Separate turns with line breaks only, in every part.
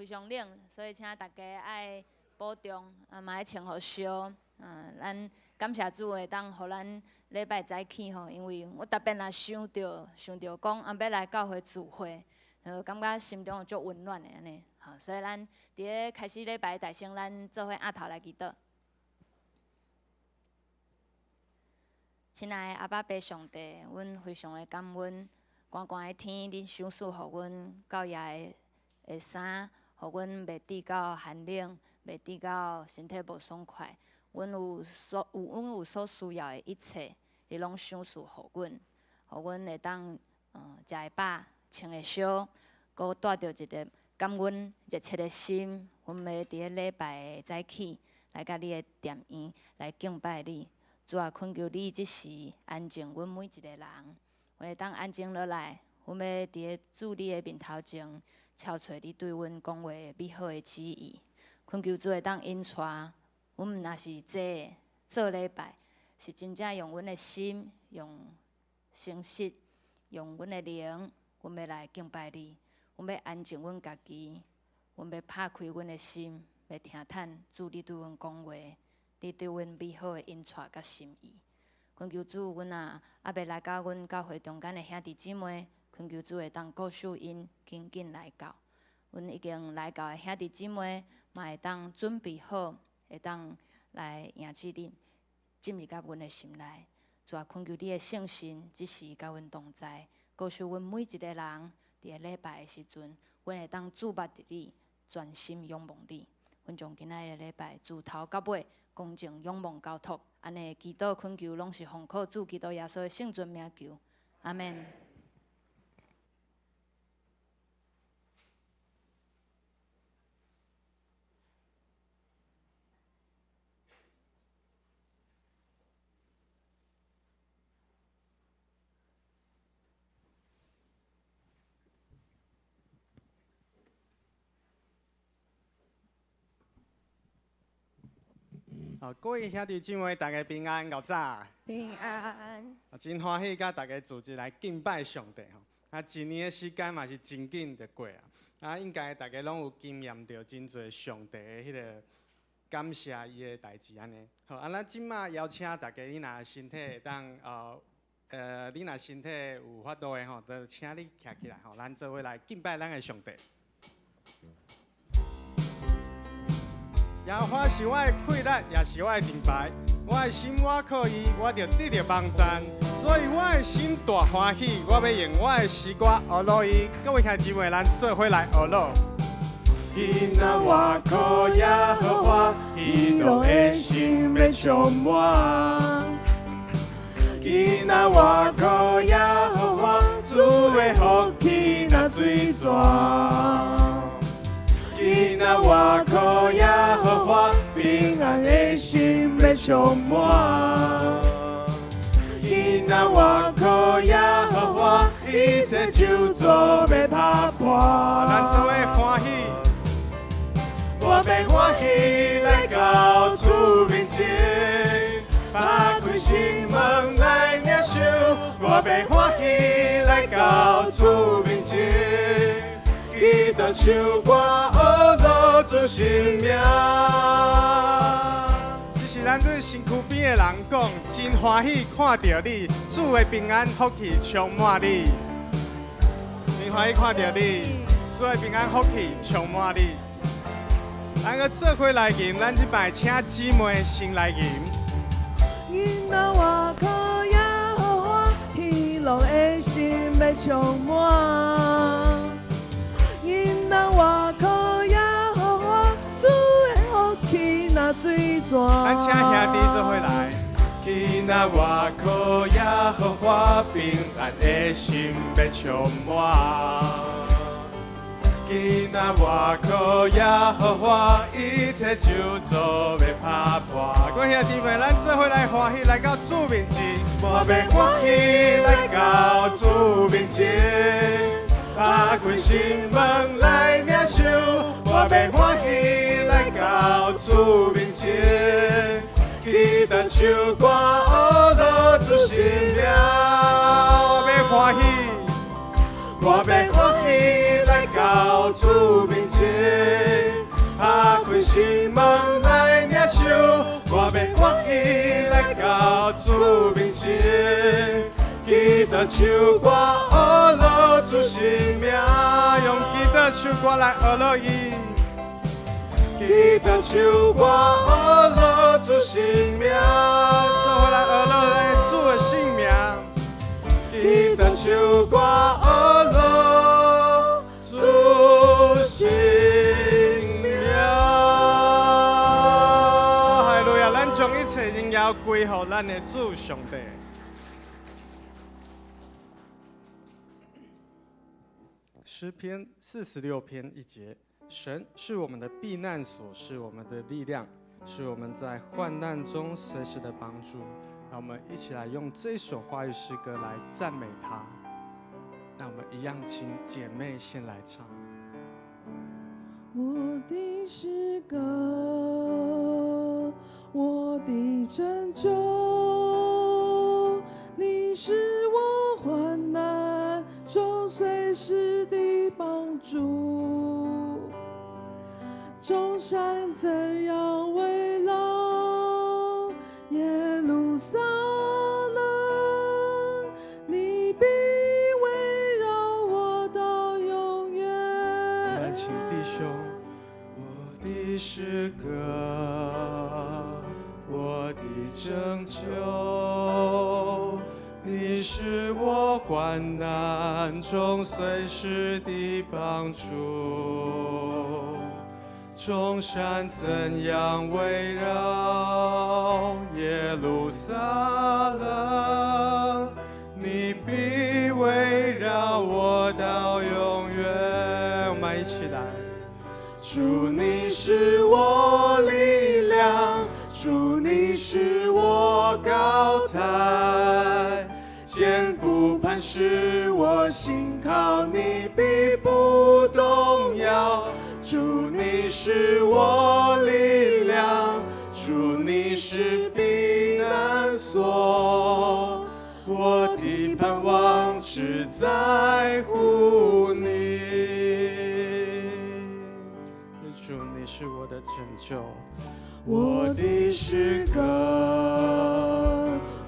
非常冷，所以请大家爱保重，嘛爱穿好烧。咱感谢主会当，互咱礼拜早起吼，因为我特别若想到讲，要来教会聚会，感觉心中有足温暖的安尼。吼，所以咱伫咧开始礼拜大声，咱做伙压头来祈祷。亲爱的阿爸爸上帝，阮非常的感恩，寒寒的天，恁赏赐互阮到夜的衫，互阮袂滴到寒冷，袂滴到身体无爽快。阮有所需要的一切，你拢赏赐互阮，互阮会当食会饱，穿会烧，搁带着一个感恩热切的心，阮要伫咧礼拜的早起来甲你的殿院来敬拜你。主啊，恳求你即时安静阮每一个人，我会当安静落来。阮要伫咧主你的面头前，敲找你对阮讲话美好的旨意。恳求主会当引带，阮毋若是做礼拜，是真正用阮的心、用诚实、用阮的灵，阮要来敬拜你。阮要安静阮家己，阮要拍开阮的心，要听趁主你对阮讲话。你对阮美好的引带甲心意，恳求主，阮也未来到阮教会中间的兄弟姊妹，恳求主会当告诉因紧紧来到。阮已经来到的兄弟姊妹，嘛会当准备好，会当来迎接恁进入到阮的心内。主啊，恳求你的圣神，即时甲阮同在，告诉阮每一个人，伫个礼拜的时阵，阮会当注目伫你，专心仰望你。阮将今仔日礼拜自头到尾。恭敬仰望交托，安尼祈祷恳求，拢是奉靠主基督耶稣的圣尊名求，阿门。
好，各位兄弟姊妹，大家平安，牛早。
平安。
真欢喜，甲大家组织来敬拜上帝吼。一年的时间嘛是真紧就过啊。应该大家拢有经验到真侪上帝的迄个感谢伊的代志安尼。好，咱即马邀请大家，你若身体会当你若身体有法度的吼，就请你徛起来吼，咱做伙来敬拜咱的上帝。耶和华是我的气力，也是我的盾牌。我的心我靠伊，我就得到帮助。所以我的心大欢喜，我要用我的诗歌学乐伊。各位兄弟姊妹，咱做伙来学乐。因那我靠耶和华，喜乐的心要充满。因那我靠耶和华，主的福气那水泉。因那我靠耶和华，平安的心要充满。因那我靠耶和华，一切就做要打破。咱做伙欢喜，我要欢喜来到主面前，打开心门来领受。我要欢喜来到主面前。记得唱歌，学乐主生命。这是咱对身躯边的人讲，真欢喜看到你，主的平安福气充满你。真欢喜看到你，主的平安福气充满你。咱个做伙来吟，咱这摆请姊妹先来吟。
因那我靠耶和华，喜乐的心要充满。因那我靠耶和华，主的福气那水泉。
咱请兄弟做伙来。因那我靠耶和华，平安的心要充满。因那我靠耶和华，一切就做要打破。各位兄弟妹，咱做伙来欢喜，来到主面前。我要欢喜来到主面前。打开心门来领受，我要欢喜来到主面前，记得唱歌学乐主生命。我要欢喜，我要欢喜来到主面前，心梦来领受，我要愿意来到主面前。祈祷唱歌學落主生命，用祈禱唱歌來學落伊。祈禱唱歌學落主生命，做伙來學落來主的性命。祈禱唱歌學落主生命。哈利路亞！咱將一切榮耀歸乎咱的主上帝。詩篇46篇1節，神是我們的避難所，是我們的力量，是我們在患難中隨時的幫助。讓我們一起來用這首華語詩歌來讚美他。那我們一樣請姐妹先來唱。
我的詩歌，我的拯救，你是我患難中隨時的幫助。眾山怎樣圍繞耶路撒冷，你必圍繞我到永遠。
來，請弟兄，我的詩歌，我的拯救，你是我患難中隨時的幫助。眾山怎樣圍繞耶路撒冷，你必圍繞我到永遠。我們一起來。主，你是我力量，主，你是我高台，堅固磐石，我心靠你必不動搖。主，你是我力量，主，你是避難所，我的盼望只在乎你。主，你是我的拯救，我的詩歌，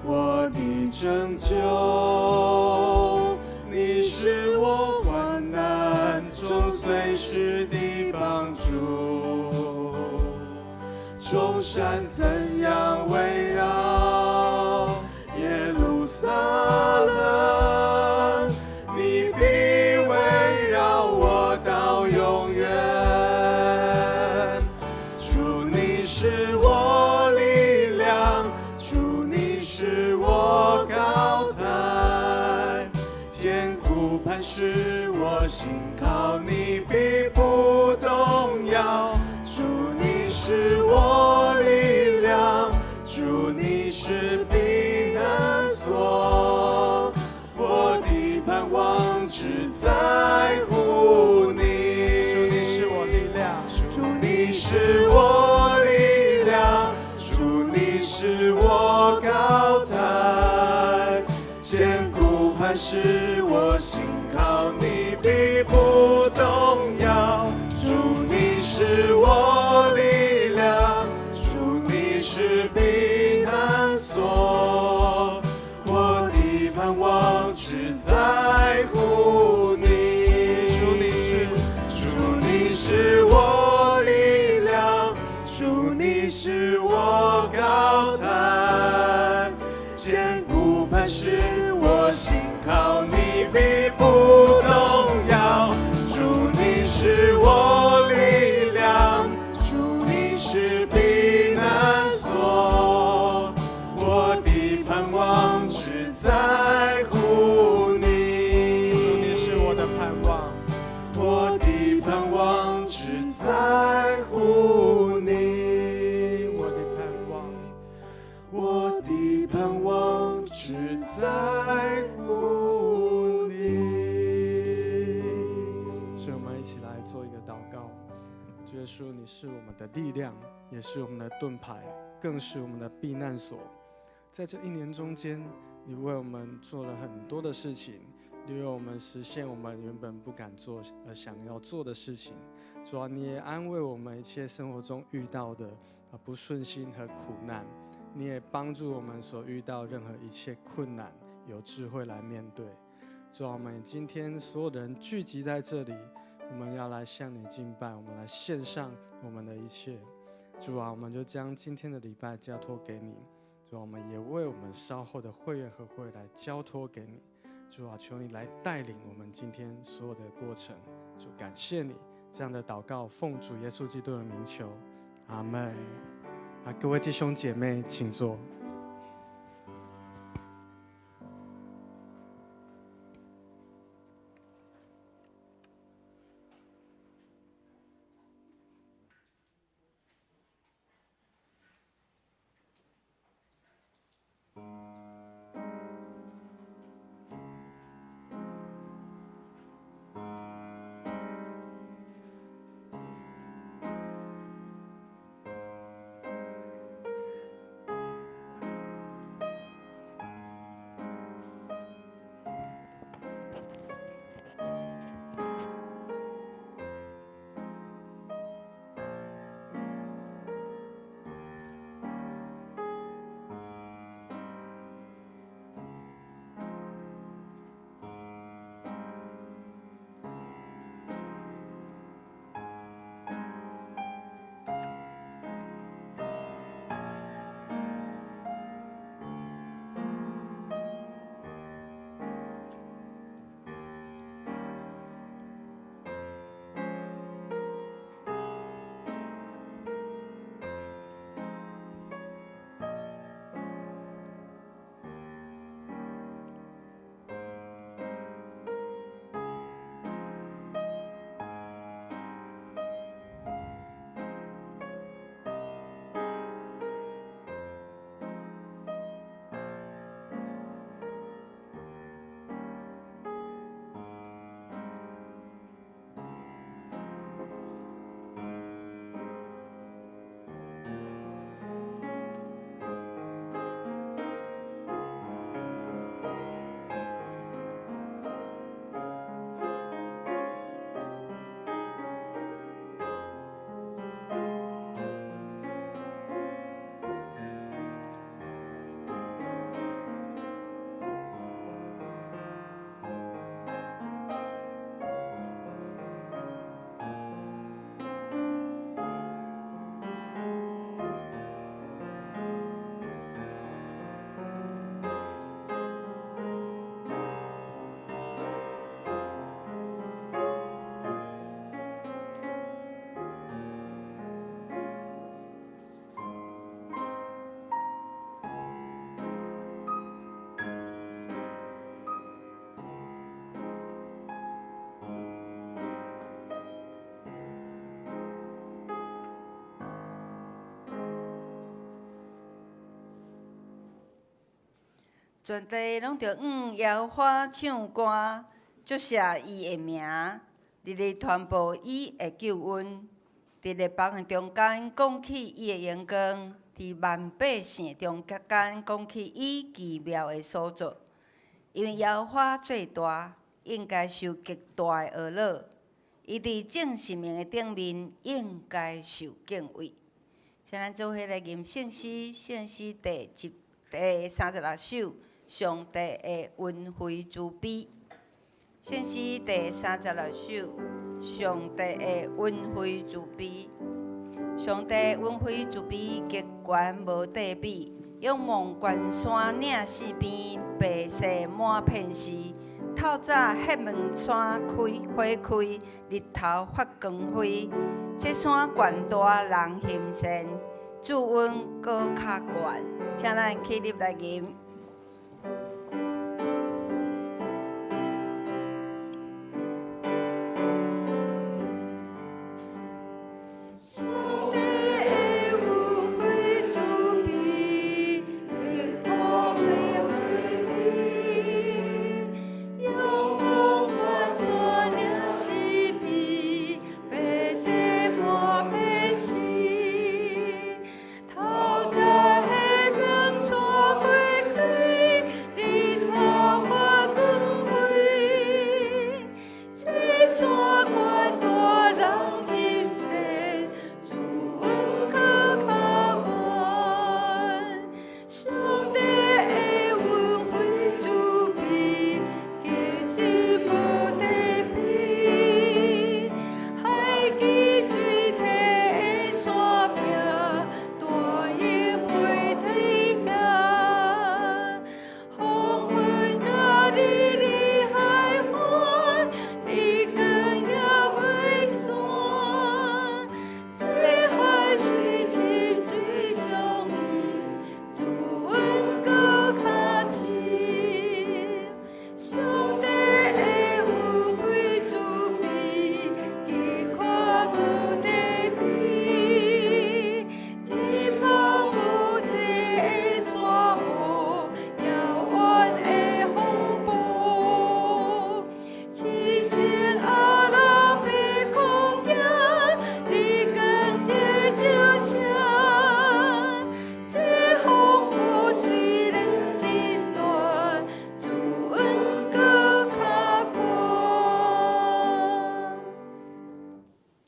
我的拯救，你是我患難中隨時的幫助。眾山怎樣圍繞耶路撒冷，你必圍繞我到永遠。主，你是我力量，主，你是我高台，堅固磐石，我心靠你必不動搖。主，你是我力量，主，你是避難所，我的盼望只在乎你。主，你是我力量，主，你是我力量，主，你是我高台，堅固磐石，我心靠你必不動搖。主，你是我力量，主，你是避難所，我的盼望只在乎你。主，你是我力量，主，你是我高台，堅固磐石，我心靠你必不動搖。主，你是我力量，主，你是避難所，我的盼望只在乎你。主，你是我的盼望，我的盼望只在乎你。我的盼望，我的盼望只在乎你。所以我们一起来做一个祷告。主耶稣，你是我们的力量，也是我们的盾牌，更是我们的避难所。在这一年中间，你为我们做了很多的事情，因为我们实现我们原本不敢做想要做的事情。主啊，你也安慰我们一切生活中遇到的不顺心和苦难，你也帮助我们所遇到任何一切困难有智慧来面对。主啊，我们今天所有的人聚集在这里，我们要来向你敬拜，我们来献上我们的一切。主啊，我们就将今天的礼拜交托给你。主啊，我们也为我们稍后的会员和会来交托给你。主啊，求你来带领我们今天所有的过程。主，感谢你这样的祷告，奉主耶稣基督的名求，阿们。各位弟兄姐妹，请坐。
全地拢着耶和华唱歌，祝谢伊的名，日日传播伊的救恩，伫列邦中间讲起伊的荣光，伫万百姓中间讲起伊奇妙的所作。因为耶和华最大，应该受极大的懊恼；伊伫正神明的顶面，应该受敬畏。请咱做伙来吟圣诗，圣诗第36首。上帝的恩惠慈悲，圣诗第36首。上帝的恩惠慈悲，上帝恩惠慈悲极悬无对比。仰望关山岭四边，白雪满片时。透早黑门山开花开，日头发光辉。这山悬大人行善，主恩搁较悬。请咱起立来吟。
透早黑门山花开。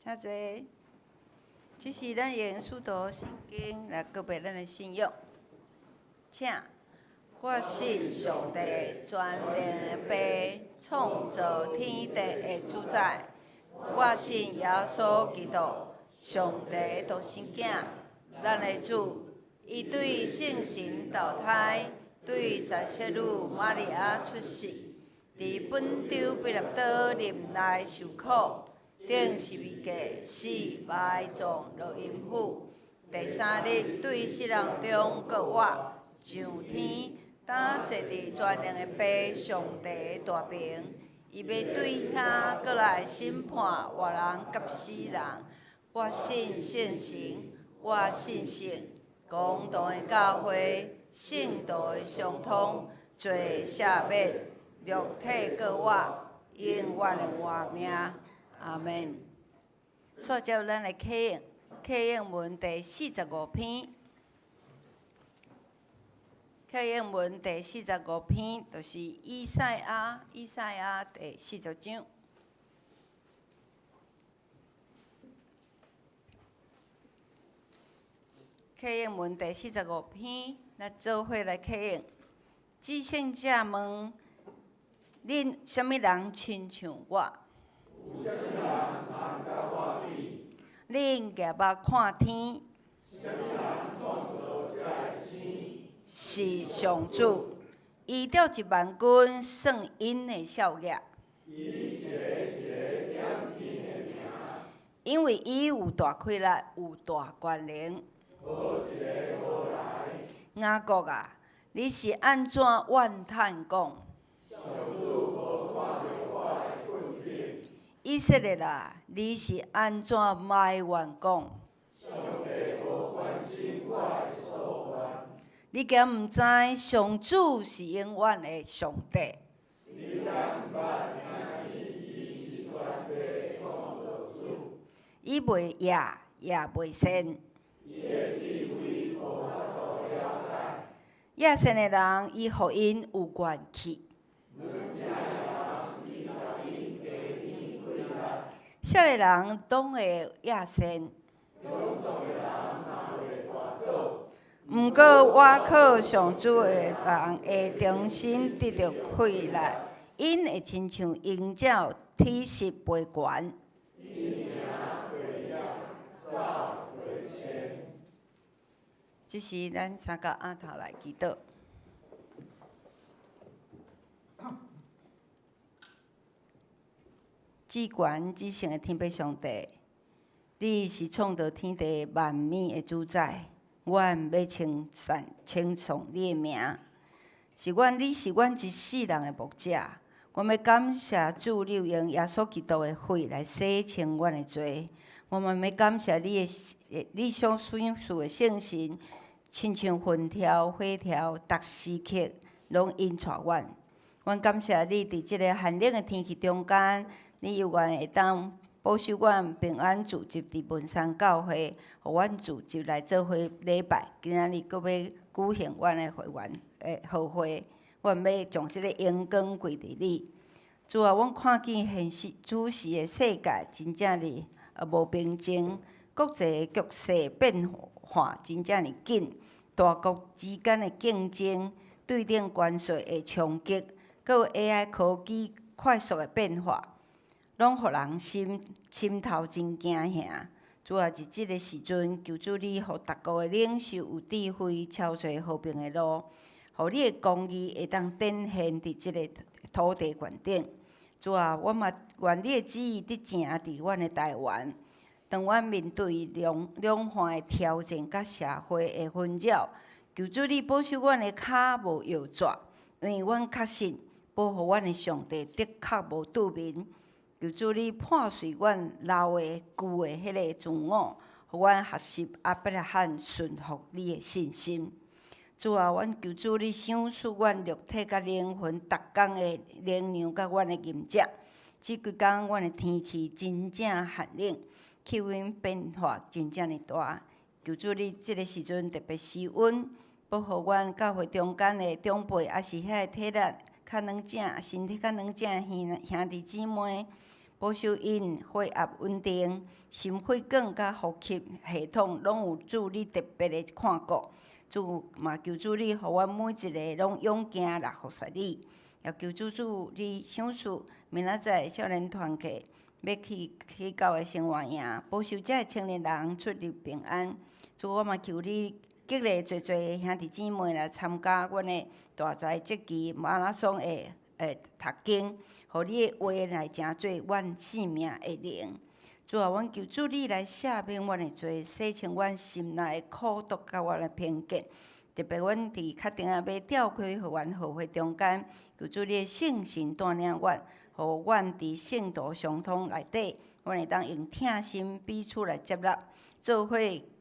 请坐。这是咱用使徒圣经来告白咱的信仰。请，我信上帝全能的爸，创造天地的主宰。我信耶稣基督，上帝独生囝，咱的主。伊对圣神投胎，对在世女玛利亚出世，伫本州彼拉多林内受苦。顶十字架死埋葬落阴府，第三日对死人中搁活，上天打坐伫全能的爸上帝大名，伊要对遐搁来审判活人甲死人。我信圣神，我信神，共同的教会，圣道的相通，罪赦免，肉体搁活，永远的活命。阿门。所以接咱来启应，启应文第45篇。启应文第45篇就是以赛亚第40章。启应文第45篇，咱做伙来启应。至圣者问：恁什么人亲像我？恁举目看天，是上主，伊调一万军算因的少业，因为伊有大气力，有大权能。雅各啊，你是安怎怨叹讲？以色列啊，你是安怎埋怨讲？你敢毋知上主是永远的上帝？伊袂夜，也袂先。野生的人，伊互因有元气。少年人当会野生，毋过我靠上主的人会重新得到快乐，因会亲像鹰鸟，体势飞悬。这是咱三个阿头来祈祷。至悬至圣的天父上帝，你是创造天地万物的主宰，阮要称颂你的名。你是阮一世人的牧者，阮要感谢主，你用耶稣基督的血来洗清阮的罪。我们要感谢你所宣示的圣神，亲像云条、火条，逐时刻拢引带阮。阮感谢你伫即个寒冷的天气中间。你有愿会当保守阮平安聚集伫文山教会，互阮聚集来做伙礼拜。今仔日阁要举行阮的会员好会，阮要将即个荣光归伫你。主啊，阮看见现实主时的世界真正是无平静，国际局势变化真正是紧，大国之间的竞争、对顶关税的冲击，阁有 AI 科技快速的变化。拢互人心头真惊吓。主啊，伫即个时阵，求主你互逐国的领袖有智慧，超出和平的路，互你的公义会当展现伫即个土地原顶。主啊，我嘛愿你的旨意得成伫阮的台湾。当阮面对两岸的挑战甲社会的纷扰，求主你保守阮的骹无摇拽，因为阮确信保护阮的上帝的确无拄面。求主你破碎阮老的旧的迄个自我，互阮学习阿伯拉罕顺服你的信心。主啊，阮求主你赏赐阮肉体甲灵魂逐工的能量甲阮的饮食。即几工阮的天气真正寒冷，气温变化真正的大。求主你即个时阵特别施温，保护阮教会中间的长辈，也是遐个体力较软正、身体较软正兄弟姊妹。保守因血压稳定，心血管甲呼吸系统拢有主你特别的看顾。主嘛求主你，互阮每一个拢勇行来服侍你。也求主你赏赐明仔载少年团契要去到的生活营，保守遮个青年人出入平安。主，我嘛求你激励侪兄弟姊妹来参加阮的大财节期马拉松的读经，互你的话来成做阮性命的灵。主啊，阮求主你来赦免阮的罪，洗清阮心内的苦毒甲阮的偏见。特别阮伫确定要调开互阮后会中间，求主你的圣神带领阮，互阮伫圣道相通内底，阮会当用疼心彼此来接纳，做伙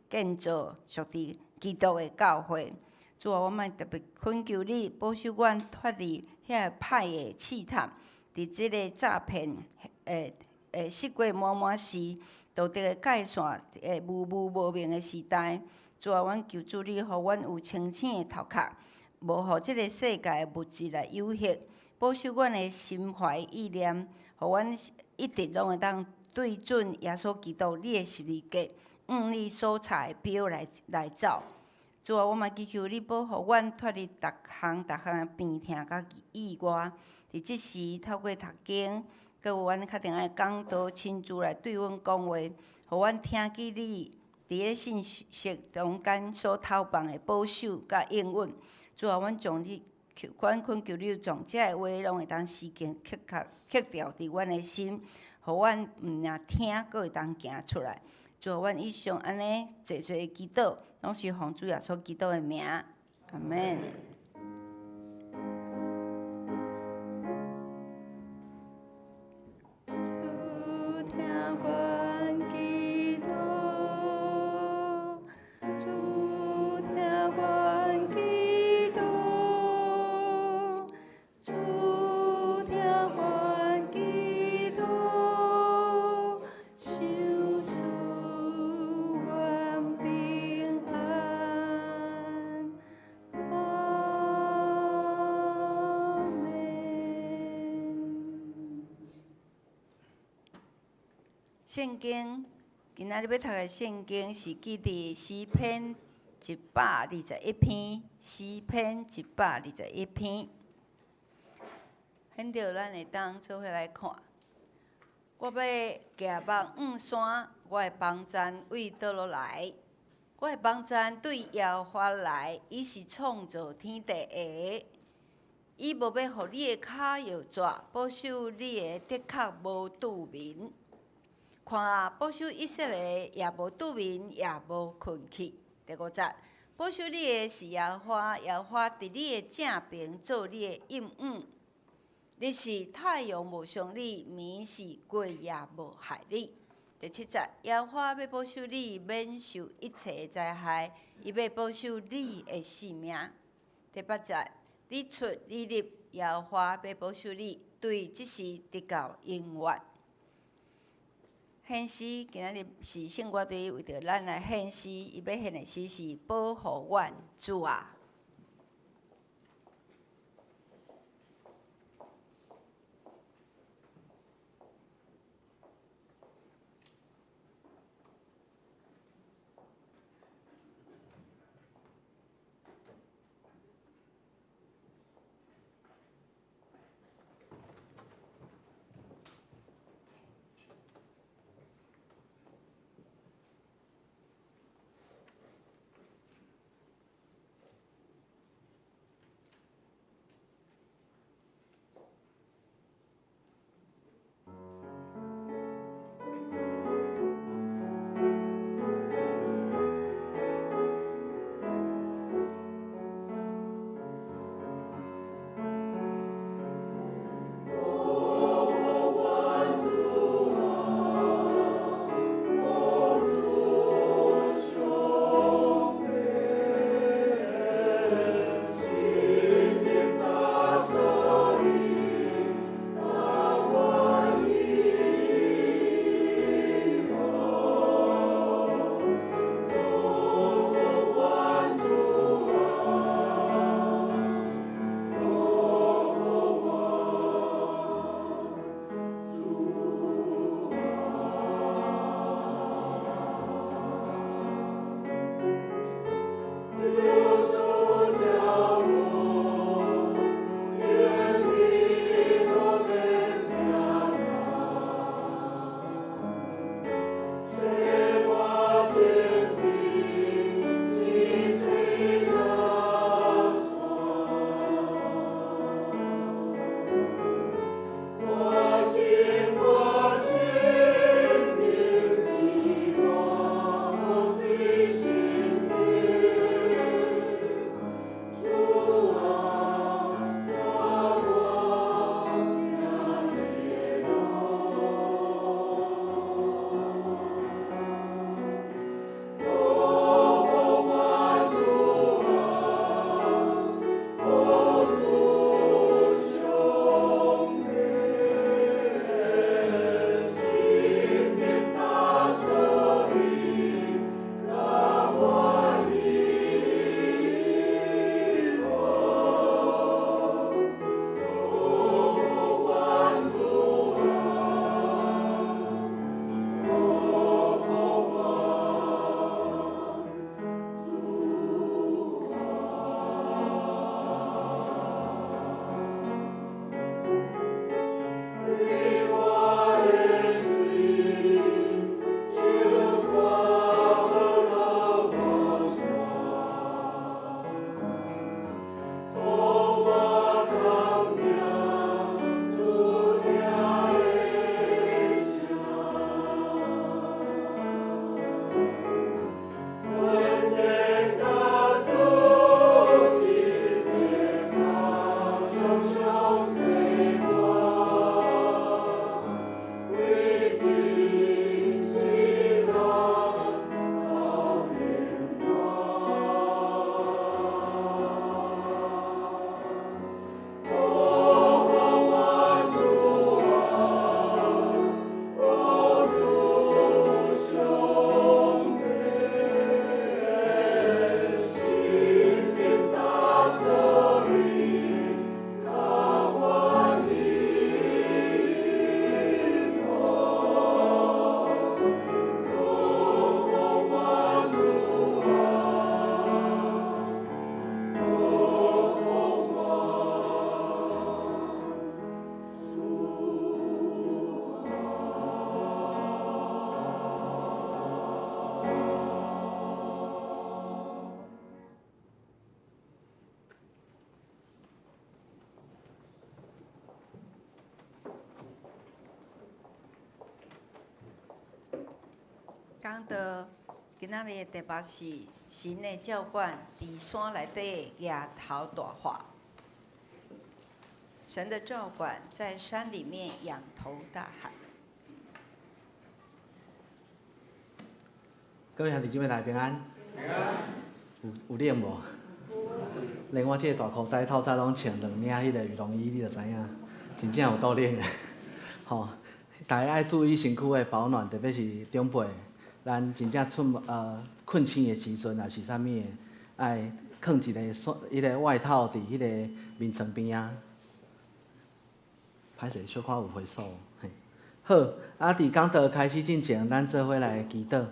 建造属于基督的教会。主啊，我嘛特别恳求你保守阮脱离遐歹的试探，伫即个诈骗失过满满时，道德的界线无明的时代。主啊，阮求主你，互阮有清醒的头壳，无互即个世界的物质来诱惑，保守阮的心怀意念，互阮一直拢会当对准耶稣基督你的十字架，你所插的标来走。主啊，我嘛祈求你保护阮脱离逐项的病痛甲意外。伫即时透过读经，佮有阮确定爱讲道亲自来对阮讲话，互阮听见你伫个信息中间所透放的保守甲应允。主啊，阮恳求你将遮个话拢会当时间刻掉伫阮的心，互阮毋若听，佮会当行出来。主啊，阮以上安尼侪的祈祷，拢是奉主耶稣基督的名，阿免。圣经今仔日要读的圣经是记伫诗篇121篇，诗篇121篇。很着咱会当做伙来看。我要行望五山，我的帮赞为倒落来。我的帮赞对耶和华来，伊是创造天地的。伊无要互你的骹摇蛇，保守你的的确无拄眠。看啊，保守以色列也无拄眠，也无困去。第5节，保守你的是耶和华，耶和华伫你的正边做你的应允。你是太阳无伤你，暝是鬼也无害你。第7节，耶和华要保守你免受一切灾害，伊要保守你的性命。第8节，你出你入，耶和华要保守你，对即时直到永远。献诗，今仔日是圣歌队为着咱来献诗，伊要献的诗是保护阮主啊。讲到今仔日的题目是神的照管伫山内底的野头大化。神的照管在山里面仰头大喊。
各位兄弟姊妹大家平安。平安。有冷无？连我这个大裤带透早拢穿2领迄个羽绒衣，你就知影，真正有够冷的。吼，大家爱注意身躯的保暖，特别是长辈。咱真正困醒的时阵，也是啥物的，爱放一个外套伫迄个眠床边啊。歹势，小可有回数。嘿，好，啊，伫讲道开始之前，咱做伙来祈祷。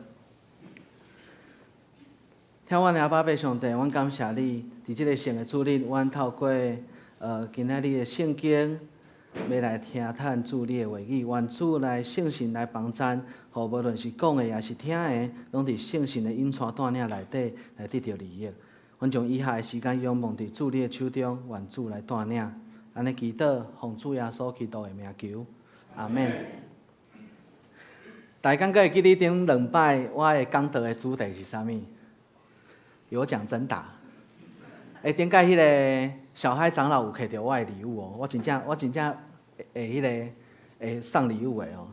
听阮的阿爸爸上帝，阮感谢你，伫即个圣的主日，阮透过今仔日的圣经。要来听探主你的话语，愿主来圣神来帮咱，互无论是讲的也是听的，拢伫圣神的引带带领内底来得到利益。阮将以下的时间仰望伫主你的手中，愿主来带领。安尼祈祷，奉主耶稣基督的名求，阿免。大家敢会记得顶2摆我的讲道的主题是啥物？有奖征答。顶届迄个小海长老有摕到我的礼物哦，我真正会迄个会送礼物的哦。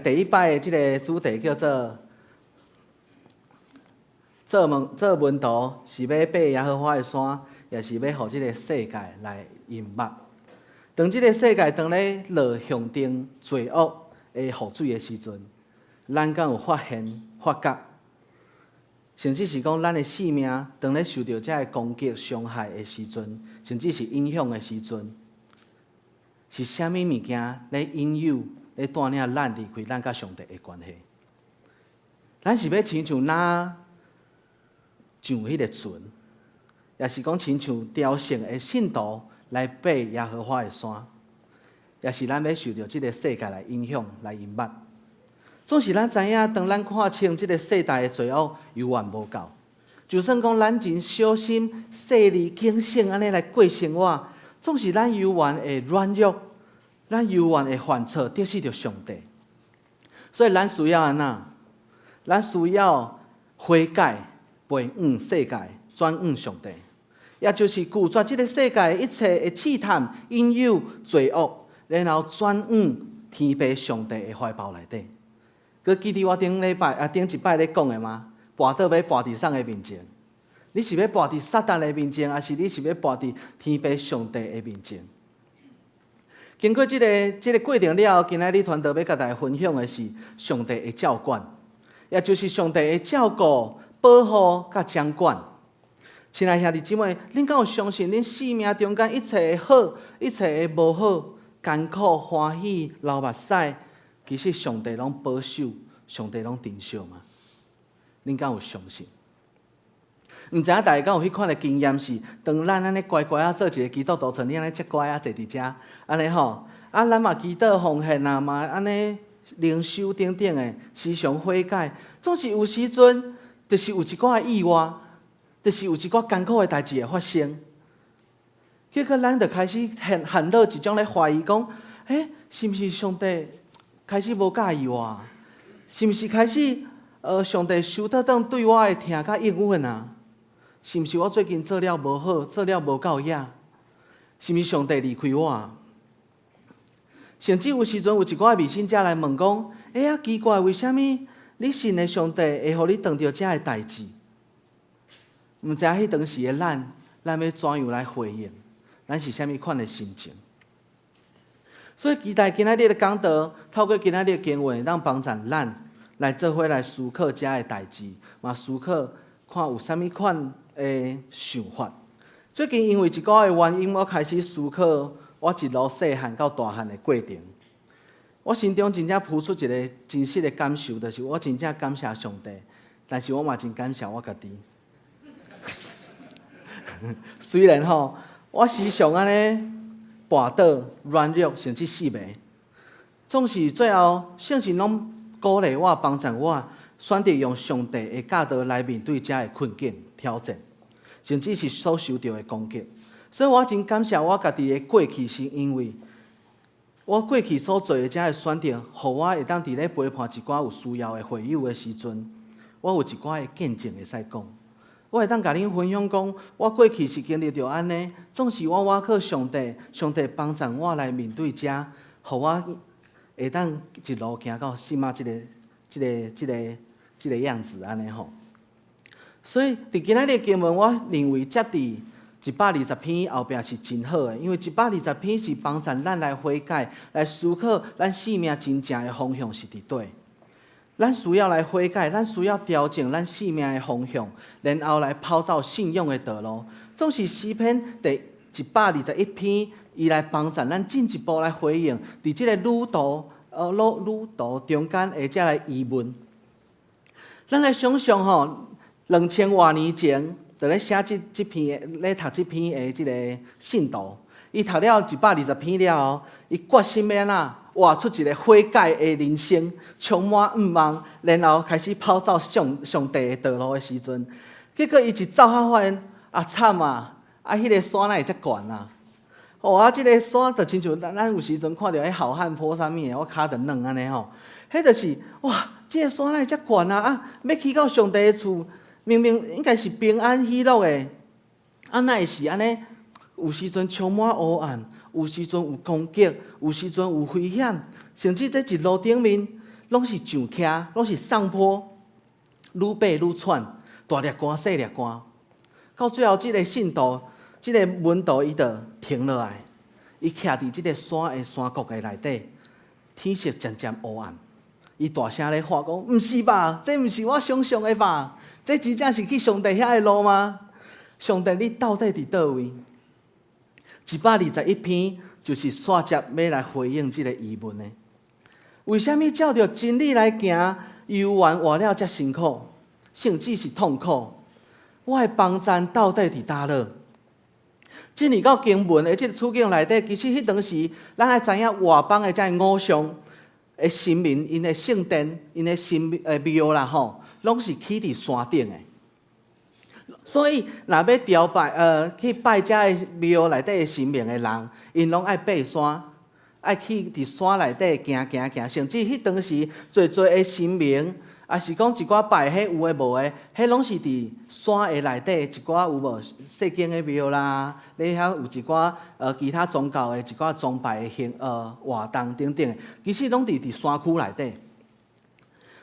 第一摆的即个主题叫做做门徒，是要爬耶和华的山，也是要互即个世界来引目。当即个世界当咧落向定罪恶的雨水的时阵，咱敢有发现发觉？甚至是讲，咱的性命当咧受到遮个攻击、伤害的时阵，甚至是影响的时阵，是啥物物件咧引诱、咧带领咱离开咱甲上帝的关系？咱是要亲像上迄个船，也是讲亲像雕像的信徒来爬耶和华的山，也是咱要受到即个世界来影响、来引目。总是咱知影，当咱看清即个世代的罪恶永远无够，就算讲咱真小心、细腻、谨慎安尼来过生活，总是咱永远会软弱，咱永远会犯错，得失着上帝。所以咱需要安那？咱需要悔改，背向世界，转向上帝，也就是拒绝即个世界一切的试探、引诱、罪恶，然后转向天父上帝的怀抱内底。佮记得我顶一摆咧讲的吗？跋倒要跋伫啥个面前？你是要跋伫撒旦的面前，还是你是要跋伫天父上帝的面前？经过这个过程了后，今仔日团队要甲大家分享的是上帝的照管，也就是上帝的照顾、保护甲掌管。亲爱兄弟姊妹，恁敢有相信恁生命中间一切的好、一切的无好、艰苦、欢喜、流目屎？其实上帝拢保守，上帝拢珍惜嘛。恁敢有相信？毋知影大家敢有迄款的经验是，当咱安尼乖乖啊做一个基督徒，像你安尼遮乖啊坐伫遮，安尼吼，啊咱嘛祈祷奉献啊嘛安尼灵修等等的，时常悔改，总是有时阵，就是有一寡的意外，就是有一寡艰苦的代志会发生。结果咱就开始陷入一种咧怀疑，讲，是毋是上帝开始无介意我？是毋是开始上帝收倒转对我的听甲应允啊？是毋是我最近做了无好，做了无够野？是毋是上帝离开我？甚至有时阵有一寡迷信者来问讲：奇怪，为什么你信的上帝会互你遇到遮的代志？毋知影迄当时的咱要怎样来回应？咱是啥物款的心情？所以期待今仔日的讲道，透过今仔日的经文，让帮助咱来做伙来思考遮的代志，嘛思考看有啥物款的想法。最近因为一个的原因，我开始思考我一路细汉到大汉的过程。我心中真正浮出一个真实的感受，就是我真正感谢上帝，但是我嘛真感谢我家己。虽然吼，我时常安尼跋倒、软弱，甚至死迷，总是最后圣神拢鼓励我、帮助我，选择用上帝的教导来面对遮的困境、挑战，甚至是所受到的攻击。所以我真感谢我家己的过去，是因为我过去所做的遮的选择，互我会当伫咧陪伴一寡有需要的会友的时阵，我有一寡的见证会使讲。我会当甲恁分享讲，我过去是经历着安尼，总是我靠上帝，上帝帮助我来面对遮，互我会当一路行到即马即个样子安尼吼。所以伫今仔日经文，我认为接伫120篇后壁是真好的，因为120篇是帮助咱来悔改，来思考咱生命真正的方向是伫倒。咱需要来悔改，咱需要调整咱生命的方向，然后来跑走信仰的道路。总是诗篇第121篇，伊来帮助咱进一步来回应，伫即个旅途中间的遮来疑问。咱来想想吼，2000多年前，就咧写即篇咧读即篇的即个信徒，伊读了120篇了后，伊决心要怎活出一个悔改的人生，充满盼望，然后开始跑走上帝的道路的时阵，结果伊一走下发现惨啊！迄个山哪会遮悬啊？即个山就亲像咱有时阵看到迄好汉坡啥物的，我骹就软安尼吼，迄就是即个山哪会遮悬啊？要去到上帝的厝，明明应该是平安喜乐的，哪会是安尼？有时阵充满黑暗。有时阵有攻击，有时阵有危险，甚至这一路顶面拢是上徛，拢是上坡，愈爬愈喘，大粒汗细粒汗。到最后，这个信徒，这个门徒，伊就停落来，伊徛伫这个山的山谷的内底，天色渐渐黑暗。伊大声咧喊讲：“毋是吧？这毋是我想象的吧？这真正是去上帝遐的路吗？上帝，你到底伫倒位？”121篇就是煞接要来回应这个疑问的。为什么照着真理来行，犹原活了遮辛苦，甚至是痛苦？我的帮助到底伫叨落？进入到经文的这个处境内底，其实迄当时，咱爱知影外邦的遮偶像的神明，因的圣殿、因的神庙啦吼，拢是起伫山顶的。所以，若要朝拜去拜遮个庙内底神明的人，因拢爱爬山，爱去伫山内底行，甚至迄当时做的神明，也是讲一寡拜迄有诶无诶，迄拢是伫山的内底一寡有无世间的庙啦，你遐有一寡其他宗教的一寡崇拜的活动等等，其实拢伫山区内底。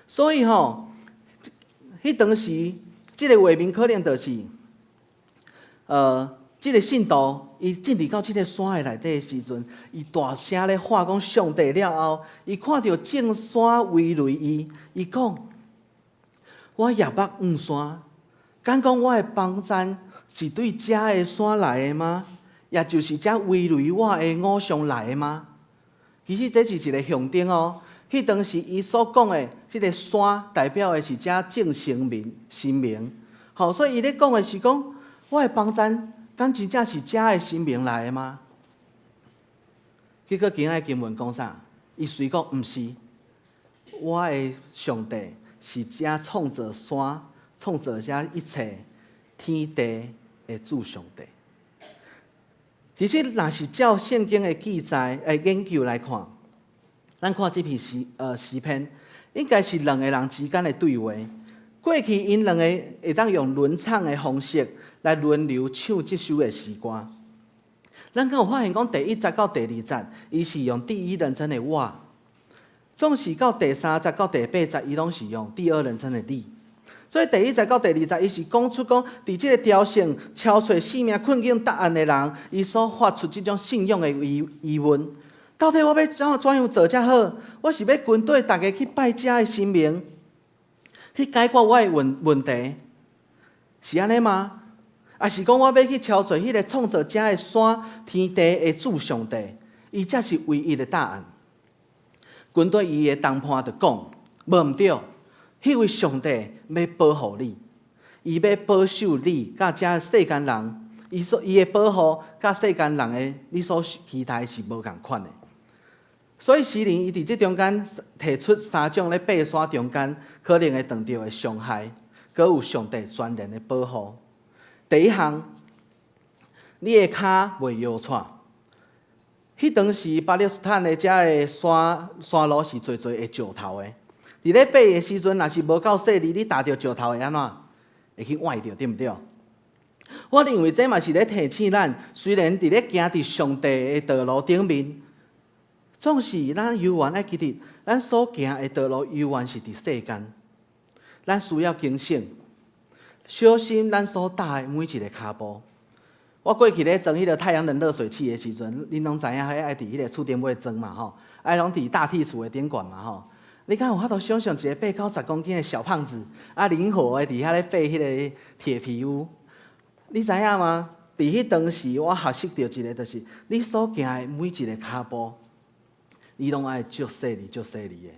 所以吼，迄当时。这个画面可能就是，这个信徒伊进入到这个山的内底的时阵，伊大声咧喊讲上帝了后，伊看到正山围围伊，伊讲：我夜幕黄山，敢讲我的帮助是对遮的山来的吗？也就是遮围围我的偶像来的吗？其实这是一个象征哦。迄当时伊所讲的，即个山代表的是遮正神明，好，所以伊咧讲的是讲，我的帮赞，敢真正是遮的生命来的吗？结果今仔经文讲啥？伊随讲毋是，我的上帝是遮创造山、创造遮一切天地的主上帝。其实，若是照圣经的记载、研究来看，咱看这篇诗篇，应该是两个人之间的对话。过去因两个会当用轮唱的方式来轮流唱这首的诗歌。咱敢有发现讲，第1节到第2节，伊是用第一人称的我；总是到第3节到第8节，伊拢是用第二人称的你。所以第1节到第2节，伊是讲出讲，伫这个朝圣、敲找生命困境答案的人，伊所发出这种信仰的疑问：到底我要怎样做才好？我是要军队大家去拜遮的神明，去解决我的问题，是安尼吗？还是讲我要去敲找迄个创造遮的山天地的主上帝，伊才是唯一的答案？军队伊的谈判就讲，无毋对。迄位上帝要保护你，伊要保守你，甲遮世间人，伊的保护，甲世间人的你所期待是无共款的。所以诗人伊伫即中间提出3种咧爬山中间可能会碰到的伤害，佮有上帝全然的保护。第一项，你的骹袂摇颤。迄当时巴勒斯坦的遮的山路是侪会石头的。伫咧爬的时阵，若是无够细腻，你踏着石头会安怎？会去崴着，对毋对？我认为这嘛是咧提醒咱，虽然伫咧行伫上帝的道路顶面，总是咱犹原爱记得，咱所行的道路犹原是伫世间，咱需要警醒，小心咱所踏的每一个骹步。我过去咧装迄个太阳能热水器的时阵，恁拢知影，迄爱伫迄个厝顶尾装嘛吼，爱拢伫大屉厝的顶管嘛吼。你敢有法度想象一个8到10公斤的小胖子，灵活的伫遐咧爬迄个铁皮屋？你知影吗？伫迄当时，我学习到一个，就是你所行的每一个骹步，你拢爱足细腻、足细腻的。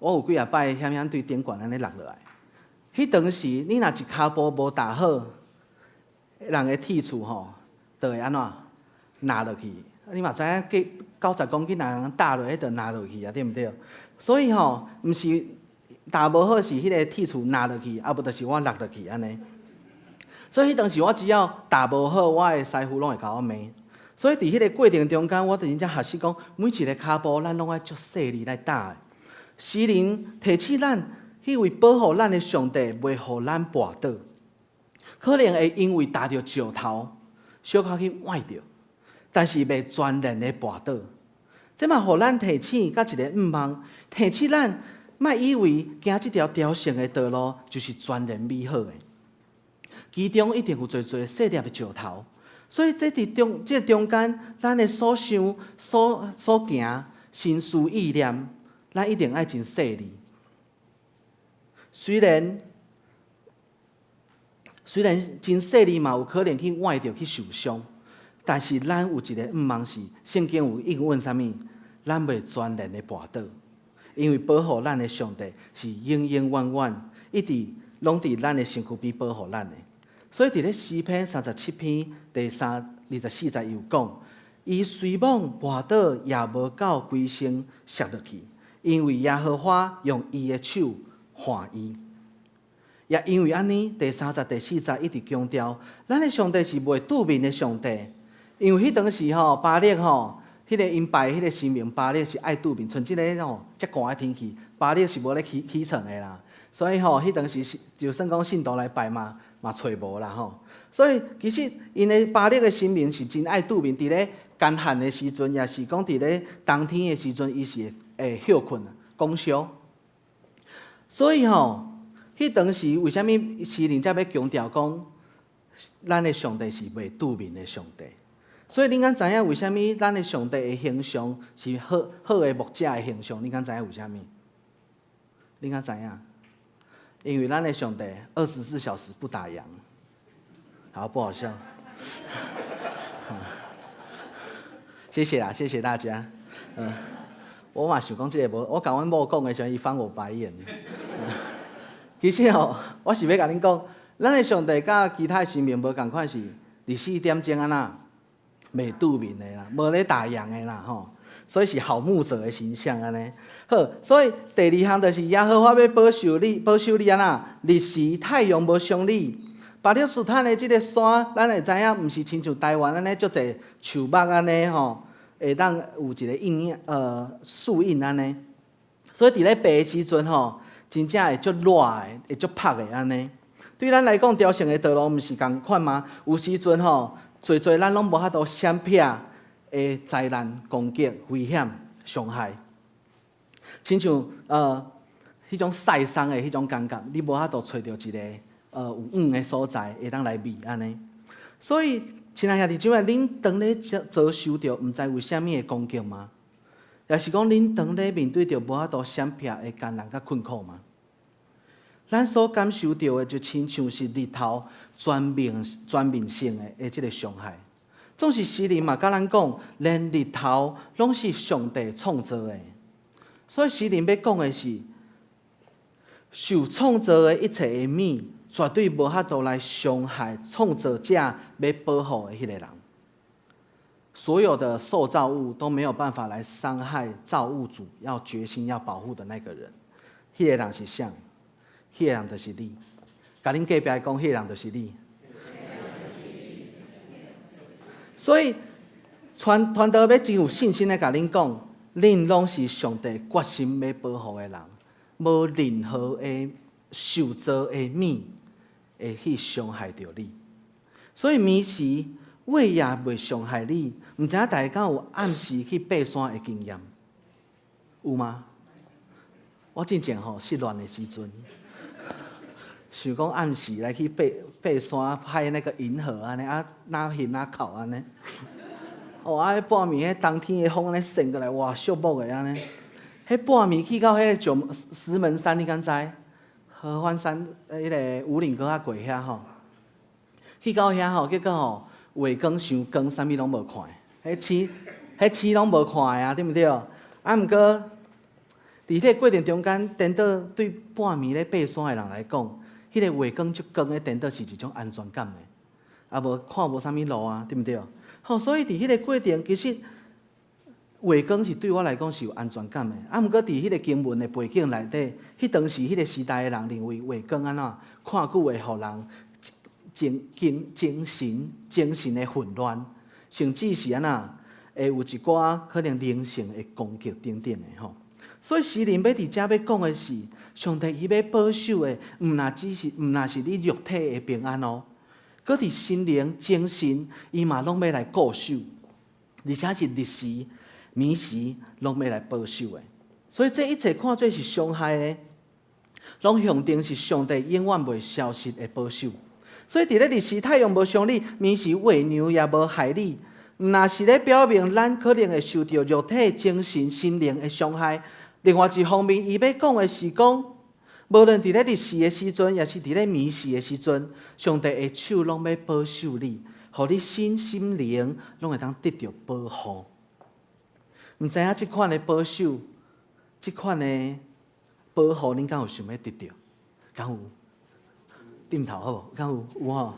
我有几啊摆险险对顶管安尼落落来。迄当时，你若一骹步无踏好，人的铁厝吼，就会安怎落落去？你嘛知影，90公斤人踏落，迄就落落去啊，对毋对？所以吼，毋是踏无好，是迄个铁厝落落去，啊，无就是我落落去安尼。所以迄当时我只要踏无好，我的师傅拢会甲我骂。所以伫迄个过程中间，我就真正学习讲，每一个骹步咱拢爱足细腻来踏的。诗人提醒咱，迄位保护咱的上帝袂互咱绊倒，可能会因为踏着石头，小可去崴着，但是袂全然的绊倒。这嘛，互咱提醒，甲一个毋望，提醒咱，莫以为行这条朝圣的道路就是全然美好的，其中一定有侪细粒的石头。所以这中间，咱的所想、所行、心思意念，咱一定爱真细腻。虽然真细腻嘛，有可能去崴着去受伤，但是咱有一个毋望是，圣经有应允啥物？咱袂全然的跋倒，因为保护咱的上帝是永永远远，一直拢伫咱的身躯边保护咱的。所以伫咧诗篇37篇第24节有讲，伊虽往跋倒，也无到规身摔落去，因为耶和华用伊的手换伊。也因为安尼，第3节、第4节一直强调，咱的上帝是袂拄面的上帝，因为迄当时吼巴力吼。迄个因拜迄个神明巴力是爱拄面，像即个吼遮寒的天气，巴力是无咧起床的啦。所以吼，迄当时就算讲信徒来拜嘛找无啦吼。所以其实因的巴力的神明是真爱拄面，伫咧干旱的时阵，也是讲伫咧冬天的时阵，伊是会休困讲烧。所以吼，迄当时为虾米诗人才要强调讲，咱的上帝是袂拄面的上帝？所以恁敢知影为虾米咱的上帝的形象是好的牧者的形象？恁敢知影为虾米？恁敢知影？因为咱的上帝24小时不打烊。好，不好笑。谢谢啦，谢谢大家。我嘛想讲这个无，我甲阮某讲的时候，伊翻我白眼。其实吼，我是要甲恁讲，咱的上帝甲其他的神明无共款，是24点钟安那袂拄面的啦，无咧打烊的啦吼。所以是好牧者的形象安尼。好，所以第二项就是耶和华要保守你安那，日时太阳无伤你。巴勒斯坦的即个山，咱会知影，毋是亲像台湾安尼足侪树木安尼吼，会当有一个印树荫安尼。所以伫咧爬的时阵吼，真正会足热的，会足晒的安尼。对咱来讲，朝圣的道路毋是共款吗？有时阵吼，侪咱拢无法度闪避的灾难、攻击、危险、伤害。亲像迄种晒伤的迄种感觉，你无法度找到一个有黄的所在，会当来避安尼。所以，亲爱兄弟姊妹，恁当咧遭受到毋知为虾米的攻击吗？也是讲恁当咧面对着无法度闪避的艰难甲困苦吗？咱所感受到的，就亲像是日头全面性的即个伤害。总是诗人嘛，甲咱讲，连日头拢是上帝创造的。所以诗人要讲的是，受创造的一切的物，绝对无法度来伤害创造者要保护的迄个人。所有的受造物都没有办法来伤害造物主要决心要保护的那个人。迄个人是谁？迄个人就是你。甲恁隔壁讲，迄个人就是你。所以传道要真有信心的甲恁讲，恁拢是上帝决心要保护的人，无任何的受造的物会去伤害到你。所以眠时月也袂伤害你。毋知影大家有暗时去爬山的经验有吗？我之前失恋的时阵，想讲暗时来去爬山，拍那个银河安尼啊，哪翕哪哭安尼。迄半暝，迄冬天的风安尼扇过来，哇，寂寞的安尼。迄半暝去到迄个石门山，你敢知？合欢山迄个五岭沟啊过遐吼，去到遐结果月光伤光，啥物拢无看。迄星拢无看的啊，对毋对？啊，毋过伫迄个过程中间，颠倒对半暝咧爬山的人来讲，迄个月光足光的颠倒是一种安全感的，啊无看无啥物路啊，对毋对？所以伫迄个过程，其实月光是对我来讲是有安全感的。啊，毋过伫迄个经文的背景内底，迄当时迄个时代的人认为月光安怎看久会互人精神的混乱，甚至是安那会有一寡可能灵性的攻击等等的吼。所以诗人要伫遮要讲的是，上帝伊要保守的，毋若是你肉体的平安哦，搁伫心灵、精神，伊嘛拢要来固守，而且是日时、暝时拢要来保守的。所以这一切看做是伤害的，拢象征是上帝永远袂消失的保守。所以伫咧日时太阳无伤你，暝时月亮也无害你，若是咧表明咱可能会受到肉体、精神、心灵的伤害。另外一方面，伊要讲的是讲，无论伫咧日时的时阵，也是伫咧暝时的时阵，上帝的手拢要保守你，互你心灵拢会当得到保护。毋知影即款的保守，即款的保护，恁敢有想要得到？敢有？点头好无？敢有吼？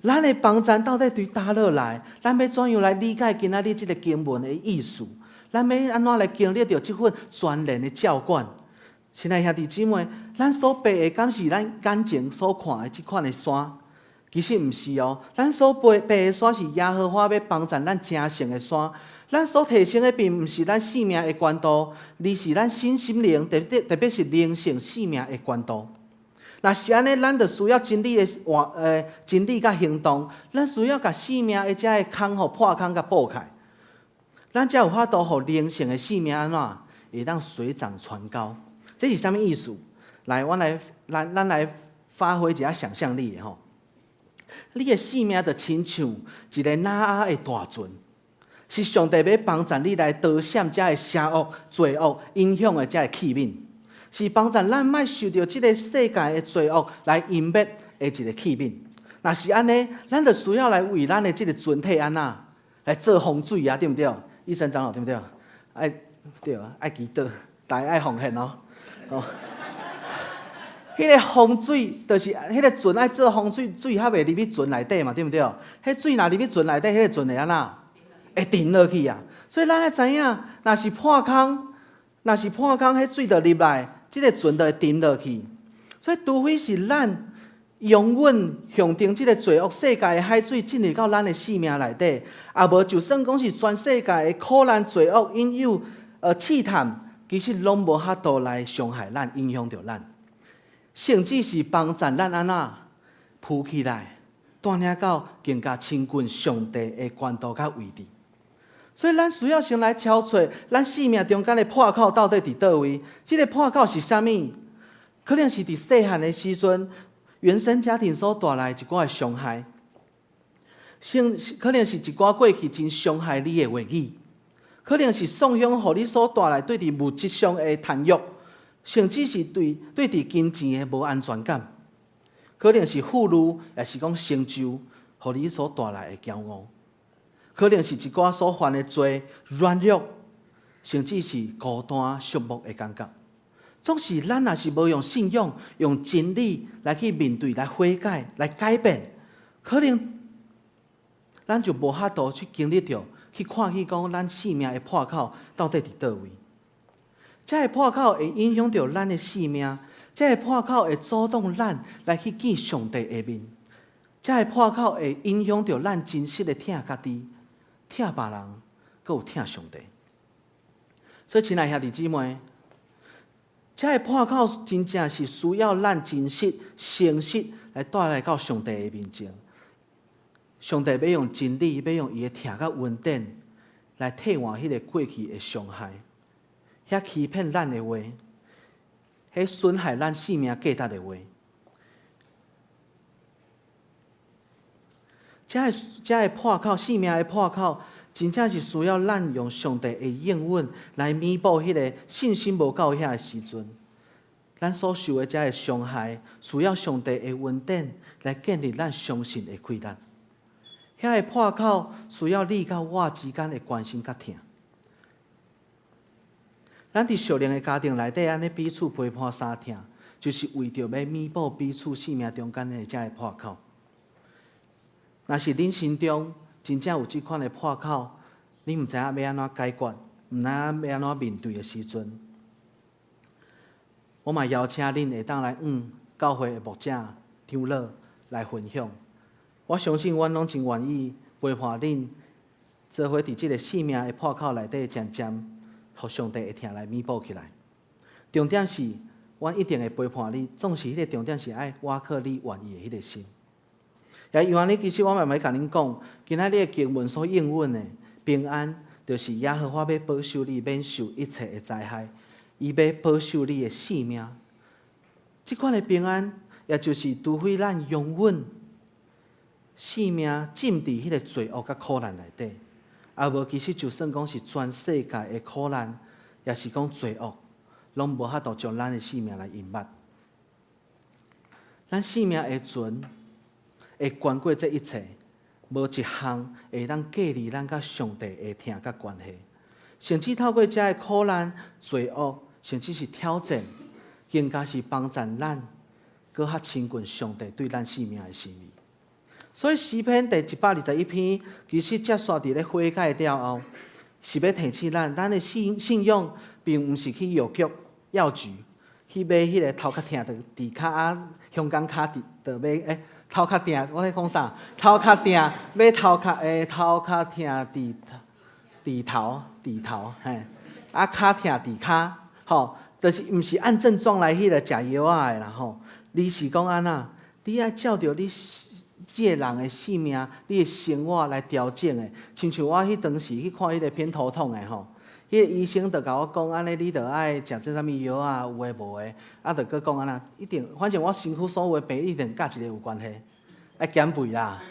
咱的帮助到底对叨落来？咱要怎样来理解今仔日即个经文的意思？咱要安怎来经历到即份全然的照管？亲爱兄弟姊妹，咱所爬的敢是咱眼前所看的即款的山？其实毋是哦，咱所爬的山是耶和华要帮助咱成圣的山。咱所提升的并毋是咱性命的关度，而是咱心灵，特别是灵性性命的关度。若是安尼，咱就需要真理的真理甲行动，咱需要甲性命的遮个空互破空甲补开，咱才有法度互灵性的性命安怎会当水涨船高。这是啥物意思？来，咱来发挥一下想象力的吼。你的性命就亲像一个哪的大船，是上帝要帮助你来躲闪遮个邪恶、罪恶影响的遮个器皿。是帮助咱莫受到这个世界的罪恶来湮灭的一个器皿。若是安尼，咱就需要来为咱的这个船体安那来做风水啊，对不对？医生长老对不对？对啊，爱祈祷，大家爱奉献哦。迄个风水，就是迄个船爱做风水，水还袂入去船内底嘛，对毋对？迄水若入去船内底，迄个船会安那？会沉落去啊！所以咱要知影，若是破空，迄水就入来，即个船就会沉落去。所以除非是咱永远向定即个罪恶世界的海水进入到咱的生命内底，啊无就算讲是全世界的苦难、罪恶、引诱、试探，其实拢无法度来伤害咱、影响到咱。甚至是帮助咱安那浮起来，带领到更加亲近上帝的关度甲位置。所以咱需要先来挑找咱生命中间的破口到底伫倒位？这个破口是啥物？可能是伫细汉的时阵，原生家庭所带来一寡的伤害，可能是一寡过去真伤害你的话语，可能是丧享互你所带来对伫物质上的贪欲。甚至是对伫金钱的无安全感，可能是富裕，也是讲成就，互你所带来的骄傲，可能是一寡所犯的罪、软弱，甚至是孤单、寂寞的感觉。总是咱若是无用信仰、用真理来去面对、来悔改、来改变，可能咱就无法度去经历着、去看去讲咱生命的破口到底伫倒位。这个破口会影响到咱的生命，这个破口会阻挡咱来去见上帝的面，这个破口会影响到咱真实的疼家己、疼别人，阁有疼上帝。所以，亲爱兄弟姊妹，这个破口真正是需要咱真实、诚实来带来到上帝的面前。上帝要用真理，要用伊的疼甲恩典来替换迄个过去的伤害。遐欺骗咱的话，迄损害咱生命价值的话，这个破口，生命的破口，真正是需要咱用上帝的应允来弥补迄个信心无够遐的时阵，咱所受的这个伤害，需要上帝的恩典来建立咱相信的气力。遐个破口需要你甲我之间的关心甲疼。咱伫属灵的家庭内底，安尼彼此陪伴相疼，就是为着要弥补彼此生命中间的这个破口。若是恁心中真正有即款的破口，你毋知影要安怎解决，毋知影要安怎面对的时阵，我嘛邀请恁会当来教会的牧者、长老来分享。我相信阮拢真愿意陪伴恁，做伙伫即个生命的破口内底渐渐。互上帝会听来弥补起来。重点是，阮一定会陪伴你。总是迄个重点是爱挖靠你愿意的迄个心。也因为其实我慢慢甲恁讲，今仔日的经文所应允的平安，就是耶和华要保守你免受一切的灾害，伊要保守你的性命。即款的平安，也就是除非咱永远性命浸伫迄个罪恶甲苦难内底。啊无，其实就算讲是全世界的苦难，也是讲罪恶，拢无法度将咱的生命来淹没。咱生命的船会穿过这一切，无一项会当隔离咱甲上帝的疼甲关系。甚至透过这个苦难、罪恶，甚至是挑战，更加是帮助咱，搁较亲近上帝对咱生命的心意。所以诗篇第121篇，其实接续伫咧悔改了后，是要提醒咱的信仰，并毋是去药局、药局去买迄个头壳疼的治卡啊，香港卡就买头壳疼，我咧讲啥？头壳疼买头壳疼治头，嘿，啊卡疼治骹，吼，就是毋是按症状来迄个食药仔的啦吼。你是讲安那？你爱照着你。即个人的性命，你的生活来调整的，亲像我迄当时去看迄个偏头痛的吼，迄个医生就甲我讲，安尼你着爱食这啥物药啊，有诶无诶，啊，着佮讲安那，一定，反正我身躯所有的病一定甲一个有关系，爱减肥啦，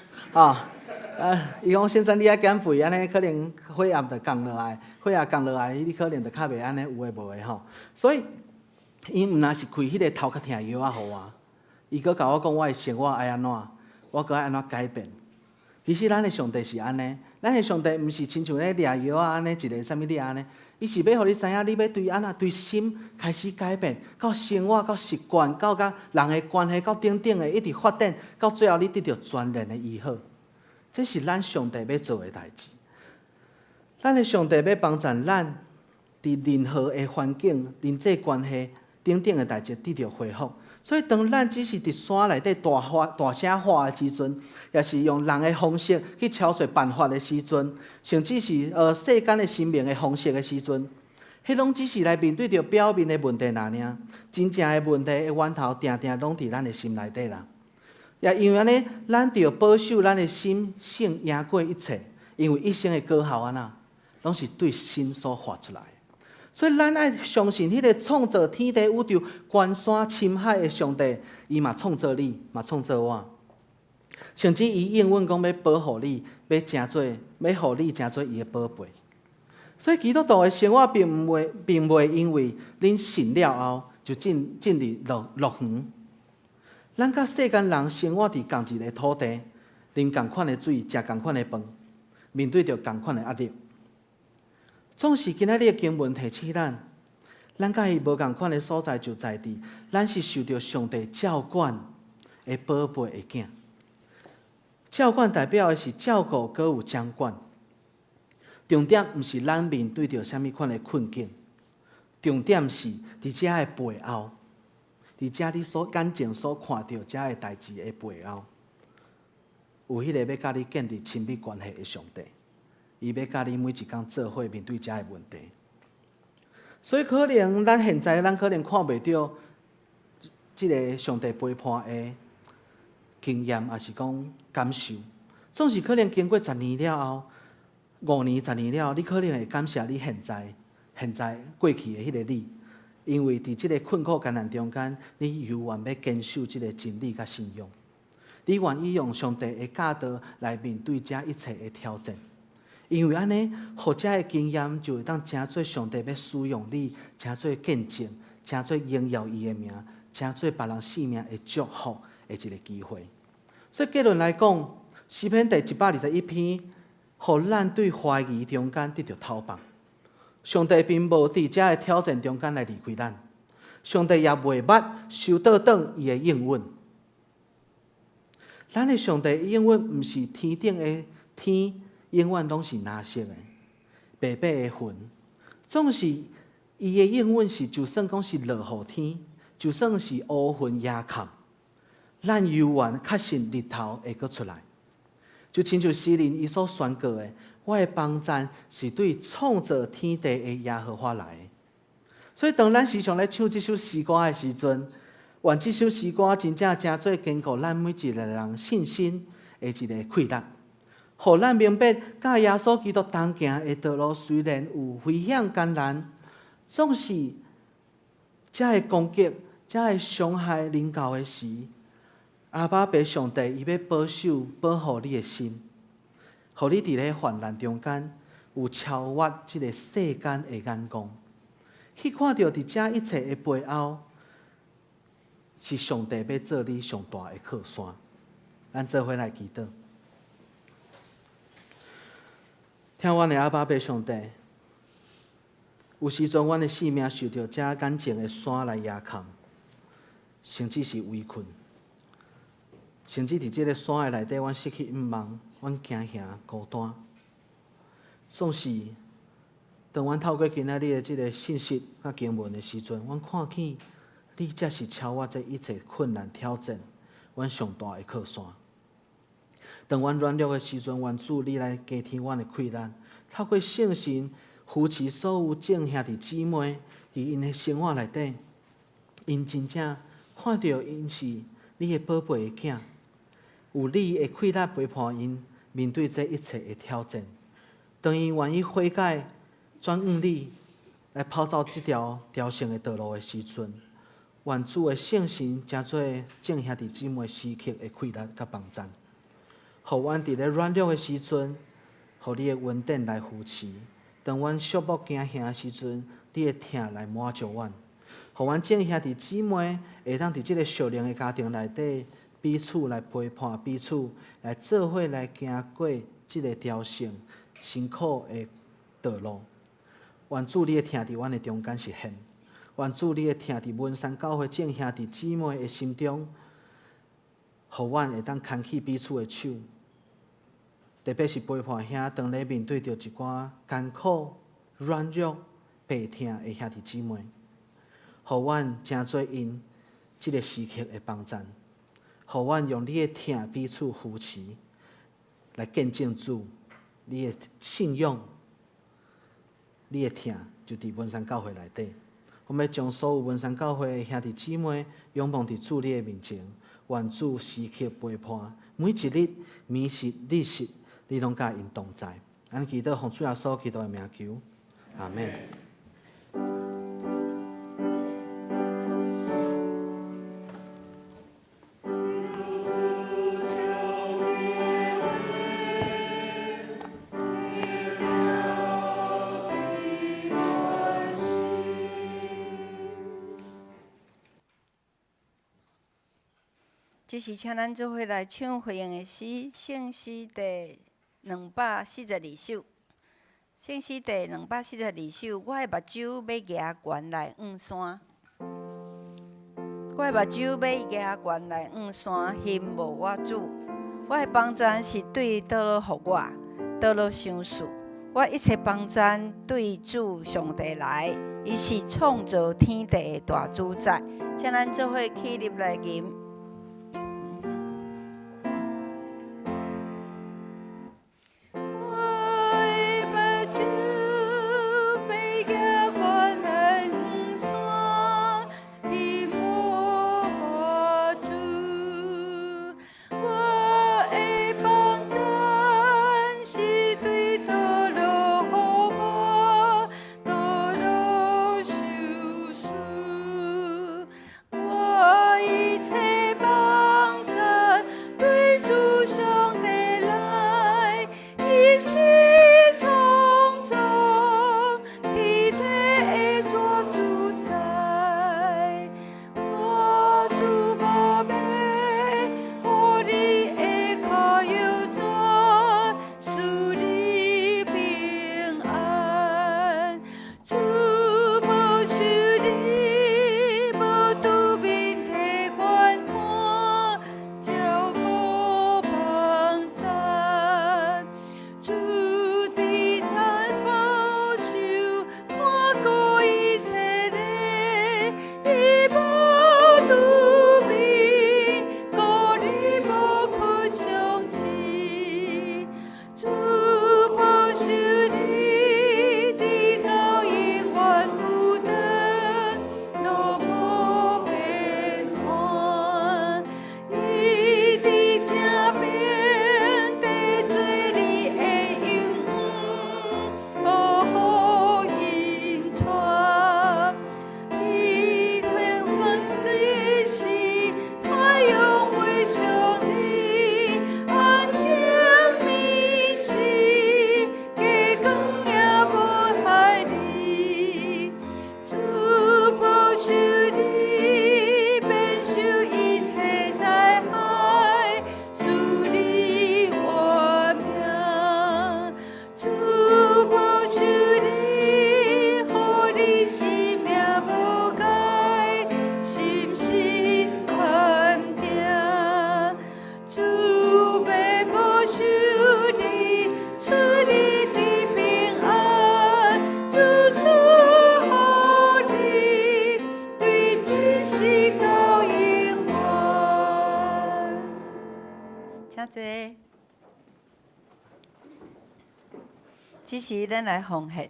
伊讲先生你爱减肥，安尼可能血压着降落来，血压降落来，你可能着较袂安尼有诶无诶吼，所以伊毋若是开迄个头壳疼药啊互我，伊佮甲我讲我的生活爱安怎。我该安怎改变？其实咱的上帝是安尼，咱的上帝毋是亲像咧抓药啊安尼一个啥物粒安尼，伊是要互你知影，你要对安那对心开始改变，到生活、到习惯、到甲人的关系、到等等的一直发展，到最后你得到全然的医好。这是咱上帝要做的代志。咱的上帝要帮助咱，伫任何的环境、人际关系等等的代志得到恢复。所以，当咱只是伫山内底大声喊的时阵，也是用人的方式去敲出办法的时阵，甚至是世间的生命的方式的时阵，迄拢只是来面对着表面的问题尔。真正的问题的源头，定定拢伫咱的心内底啦。也因为安尼，咱着保守咱的心性赢过一切，因为一生的果效安那，拢是对心所发出来的。所以，咱爱相信迄个创造天地宇宙、关山深海的上帝，伊嘛创造你，嘛创造我。甚至伊应允讲要保护你，要互你成做伊的宝贝。所以，基督徒的生活并袂因为恁信了后就进入乐园。咱甲世间人生活伫同一个土地，啉同款的水，食同款的饭，面对着同款的压力。总是今仔日的经文提醒咱，咱甲伊无共款的所在就在地，咱是受到上帝照管的宝贝的囝。照管代表的是照顾，搁有掌管。重点毋是咱面对着啥物款的困境，重点是伫遮的背后，伫遮你所眼前所看到遮的代志的背后，有迄个要甲你建立亲密关系的上帝。伊要甲你每一天做伙面对遮个问题，所以可能咱现在可能看袂到即个上帝陪伴的经验，也是讲感受。总是可能经过10年了后，5年、10年了后，你可能会感谢你现在过去的迄个你，因为伫即个困苦艰难中间，你犹原要坚守即个真理甲信仰，你愿意用上帝的教导来面对遮一切的挑战。因为安尼，或者的经验就会当成做上帝要使用你，成做见证，成做荣耀伊的名，成做别人生命的祝福的一个机会。所以结论来讲，诗篇第121篇，互咱对怀疑中间得到透放。上帝并无伫遮的挑战中间来离开咱，上帝也袂捌收倒转伊的应允。咱的上帝应允毋是天顶的天。永远拢是蓝色的，白白的云。总是伊的应允是，就算讲是落雨天，就算是乌云夜空，咱犹原确信日头会阁出来。就亲像诗人伊所宣告的：“我的帮赞是对创造天地的耶和华来的。”所以，当咱时常咧唱这首诗歌的时阵，愿这首诗歌真正做坚固咱每一个人信心的一个气力。互咱明白，甲耶稣基督同行的道路虽然有危险艰难，总是遮会攻击、遮会伤害临到的时，阿爸爸上帝伊要保守、保护你的心，互你伫咧患难中间有超越即个世间的眼光，去看到伫遮一切的背后，是上帝要做你上大的靠山。咱做伙来祈祷。听阮的阿爸爸上帝，有时阵阮的性命受到遮眼前的山来压扛，甚至是围困，甚至伫即个山的内底，阮失去希望，阮惊吓孤单。总是当阮透过今仔日的即个信息甲经文的时阵，阮看见你才是超越这一切困难挑战，阮上大的靠山。当阮软弱的时阵，愿主你来加添阮的气力，透过圣神扶持所有众兄弟姊妹，伫因的生活内底，因真正看到因是你的宝贝的囝，有你的气力陪伴因面对这一切的挑战。当因愿意悔改，转向你来跑走这条朝圣的道路的时阵，愿主的圣神加做众兄弟姊妹时刻的气力甲帮助。互阮伫咧软弱的时阵，互你的恩典来扶持；当阮寂寞惊吓的时阵，你的疼来满足阮。互阮众兄弟姊妹会当伫即个属灵的家庭内底，彼此来陪伴，彼此来做伙来行过即个朝圣辛苦的道路。愿主你会听伫阮的中间实现，愿主你会听伫文山教会众兄弟姊妹的心中，互阮会当牵起彼此的手，特别是陪伴兄当咧面对着一寡艰苦、软弱、病痛的兄弟姊妹，互阮成做因即个时刻的帮衬，互阮用你的疼彼此扶持，来见证主你的信仰。你的疼就伫文山教会内底，我们要将所有文山教会的兄弟姊妹仰望伫主你的面前，愿主时刻陪伴，每一日、每时、日时，你拢甲因同在。咱祈祷奉主耶稣基督的名求，阿门。
即时请咱做伙来唱回应的诗，圣诗第242首。圣诗第242首，我的目睭要举悬来望山。我的目睭要举悬来望山，幸无我主。我的帮衬是对倒落予我，倒落相似。我一切帮衬对主上帝来，伊是创造天地的大主宰。请咱做伙起立来吟。即时咱来奉献。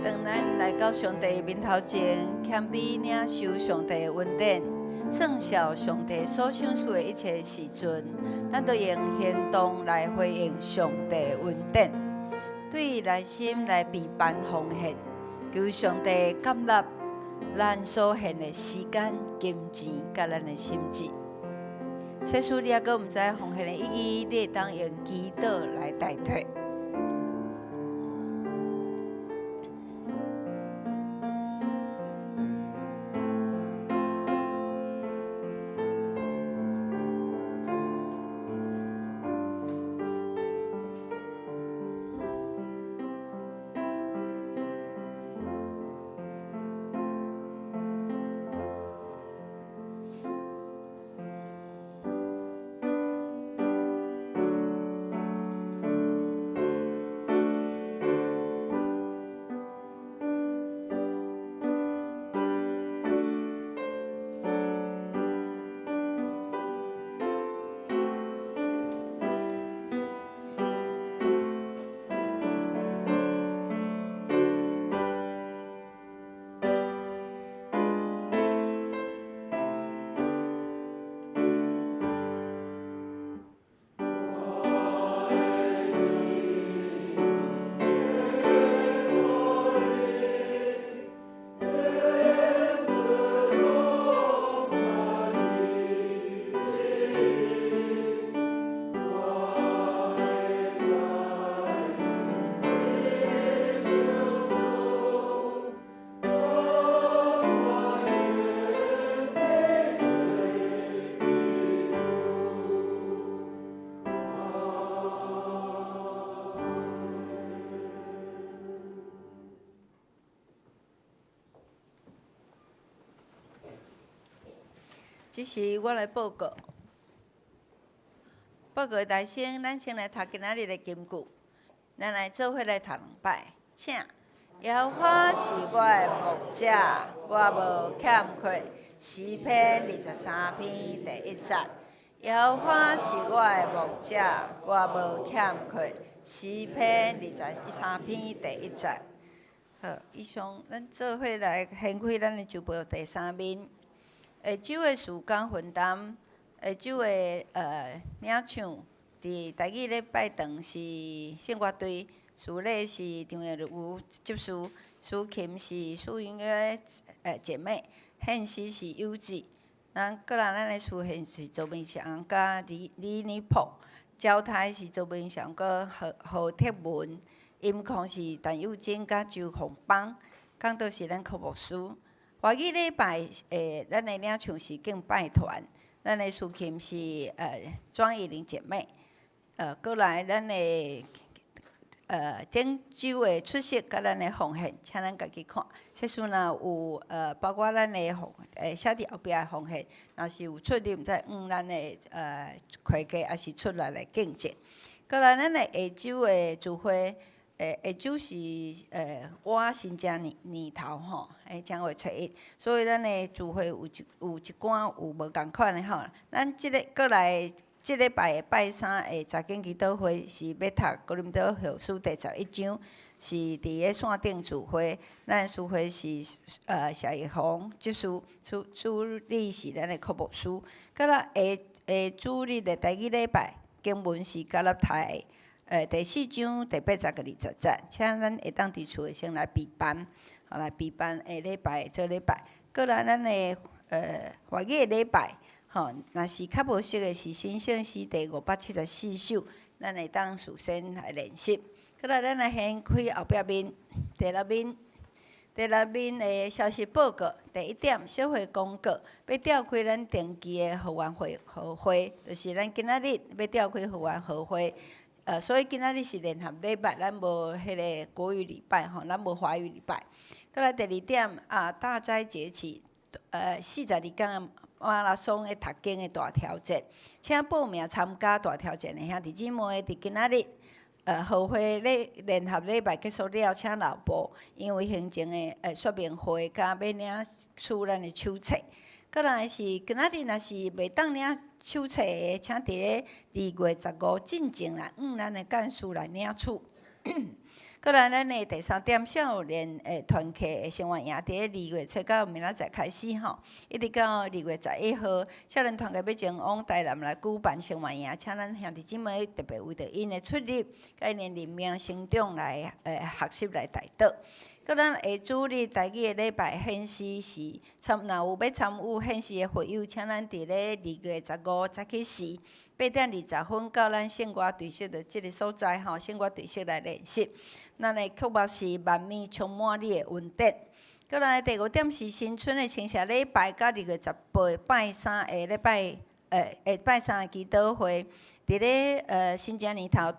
当咱来到上帝面头前，谦卑领受上帝的恩典，算效上帝所赏赐的一切时阵，咱都用行动来回应上帝的恩典。对内心来备办奉献，求上帝接纳咱所献的时间、金钱，甲咱的心志。世事你也阁毋知奉献的意义，你会当用祈祷来代替。这是我来报告。报告大声，咱先来读今仔日的金句。咱来做伙来读两摆，请。耶和华是我的牧者，我无欠缺。诗篇23篇第1节。耶和华是我的牧者，我无欠缺。诗篇23篇第1节。好，以上咱做伙来掀开咱的周报第3面。下周的事工分担，下周的领唱，伫台语礼拜堂是圣乐队，主礼是张月如执事，主琴是素音乐姐妹，献诗是优子。咱的主献是周明祥甲李尼普，交台是周明祥甲何铁文，音控是陈友珍甲周宏邦，讲道是咱科牧师。华语礼拜，咱的领唱是敬拜团，咱的竖琴是庄怡玲姐妹，过来咱的顶周的出席甲咱的奉献，请咱家己看。说书若有包括咱的写伫后壁的奉献，若是有出入，毋知咱的会计还是出来来敬敬。过来咱的下周的聚会。下周是我新正年头吼，正月初1，所以咱的聚会有一寡有无共款的吼。咱即个过来，即礼拜的拜3的查经祈祷会是要读《哥林多后书》第11章，是伫个线顶聚会。咱聚会是谢玉红执事，主理是咱的科牧师。过来下主日的第2礼拜经文是加勒太。第4章第80个20节，请咱会当伫厝先来备办，来备办下礼拜做礼拜。过来咱的华语的礼拜，若是较无熟的是新圣诗第574首，咱会当事先来练习。过来咱来掀开后壁面第6面的消息报告。第1点，小会公告，要召开咱定期的会员会，就是咱今仔日要召开会员会。所以今仔日是联合礼拜，咱无迄个国语礼拜吼，咱无华语礼拜。再来第2点大斋节期，42天马拉松的读经的大挑战，请报名参加大挑战的兄弟姊妹，伫今仔日后会联合礼拜结束了，请留步，因为行前的说明会甲要领取咱的手册。过来是今仔日若是袂当领手册的，请伫咧2月15进前来咱的干事来领取。过来，咱的第3点，少年团契的生活营，伫咧2月初到明仔载开始吼，一直到2月11号，少年团契要前往台南来举办生活营，请咱兄弟姊妹特别为着因的出入、甲因的灵命成长来学习来带导。搁咱下主日台语的礼拜献诗是若有要参与献诗的会友，请咱伫咧2月15早起时8点20分到咱圣歌队室的即个所在吼，圣歌队室来练习。咱的曲目是万米充满你的恩典。搁来第5点是新春的青社礼拜，到2月18拜3的礼拜，拜3的祈祷会，伫咧新正年头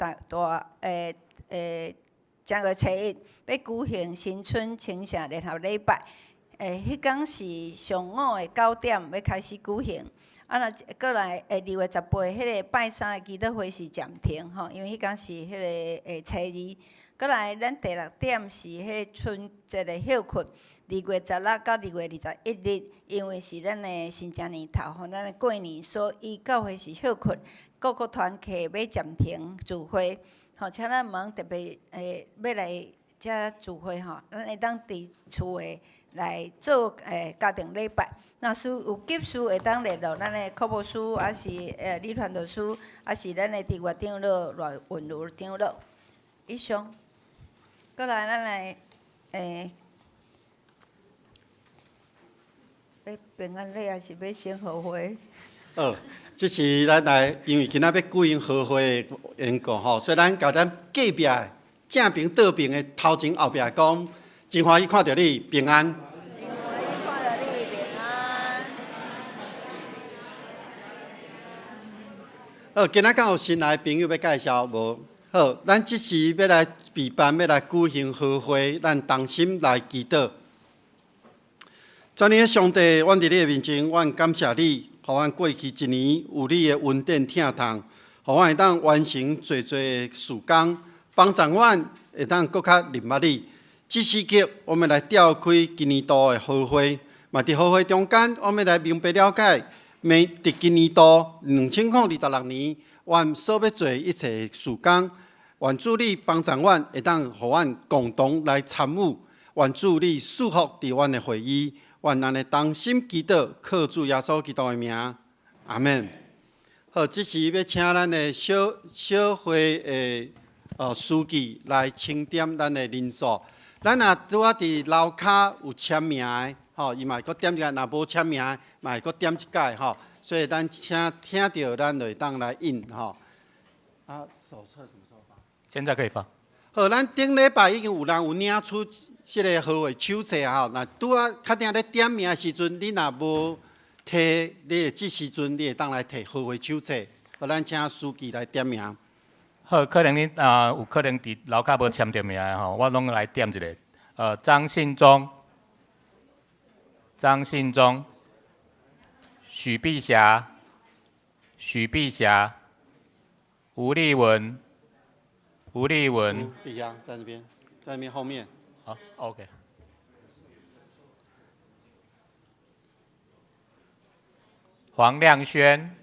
正月初1要举行新春青社联合礼拜，迄天是上午的9点要开始举行。若过来2月18迄个拜3的祈祷会是暂停吼，因为迄天是迄个初2。过来，咱第6点是迄春节的休困，2月16到2月21日，因为是咱的新正年头吼，咱的过年，所以教会是休困，各个团契要暂停聚会。吼，请咱忙特别要来遮聚会吼，咱会当伫厝诶来做家庭礼拜。若是有急事会当联络咱诶科牧师，还是李传道师，还是咱诶地月长老、赖文如长老。以上，过来咱来要平安礼还是要先贺会？
这是咱来，因为今仔要举行和会的缘故吼，所以咱甲咱隔壁正边倒边的头前后壁讲，真欢喜看到你平安。
真欢喜看到你平安。
好，今仔敢有新来的朋友要介绍无？好，咱即时要来备办，要来举行和会，咱同心来祈祷。全能的上帝，阮伫你的面前，阮感谢你。互阮过去1年有你的恩典疼痛，互阮会当完成侪侪事工，帮助阮会当搁较认捌你。这时刻，我们来召开今年度的和会，嘛伫和会中间，我们来明白了解，伫今年度2026年，阮所要做一切事工，愿主你帮助阮会当互阮共同来参与，愿主你祝福伫阮的会议。愿咱的同心祈祷，靠主耶稣基督的名，阿门。好，这是要请咱的小会的书记来清点咱的人数。咱若拄啊伫楼骹有签名的，吼，伊嘛会搁点一下；若无签名的，嘛会搁点一届，吼。所以咱听到，咱就会当来印，吼。手册什么时候发？
现在可以发。
好，咱顶礼拜已经有人有领出。即个和会手册吼，若拄啊确定咧点名的时阵，你若无摕，你即时阵你会当来摕和会手册，互咱请书记来点名。
好，可能你有可能伫楼骹无签着名的吼，我拢来点一个。张信忠、许碧霞、吴丽文、
碧霞在那边，在那边后面。
好 ，OK。黄亮轩，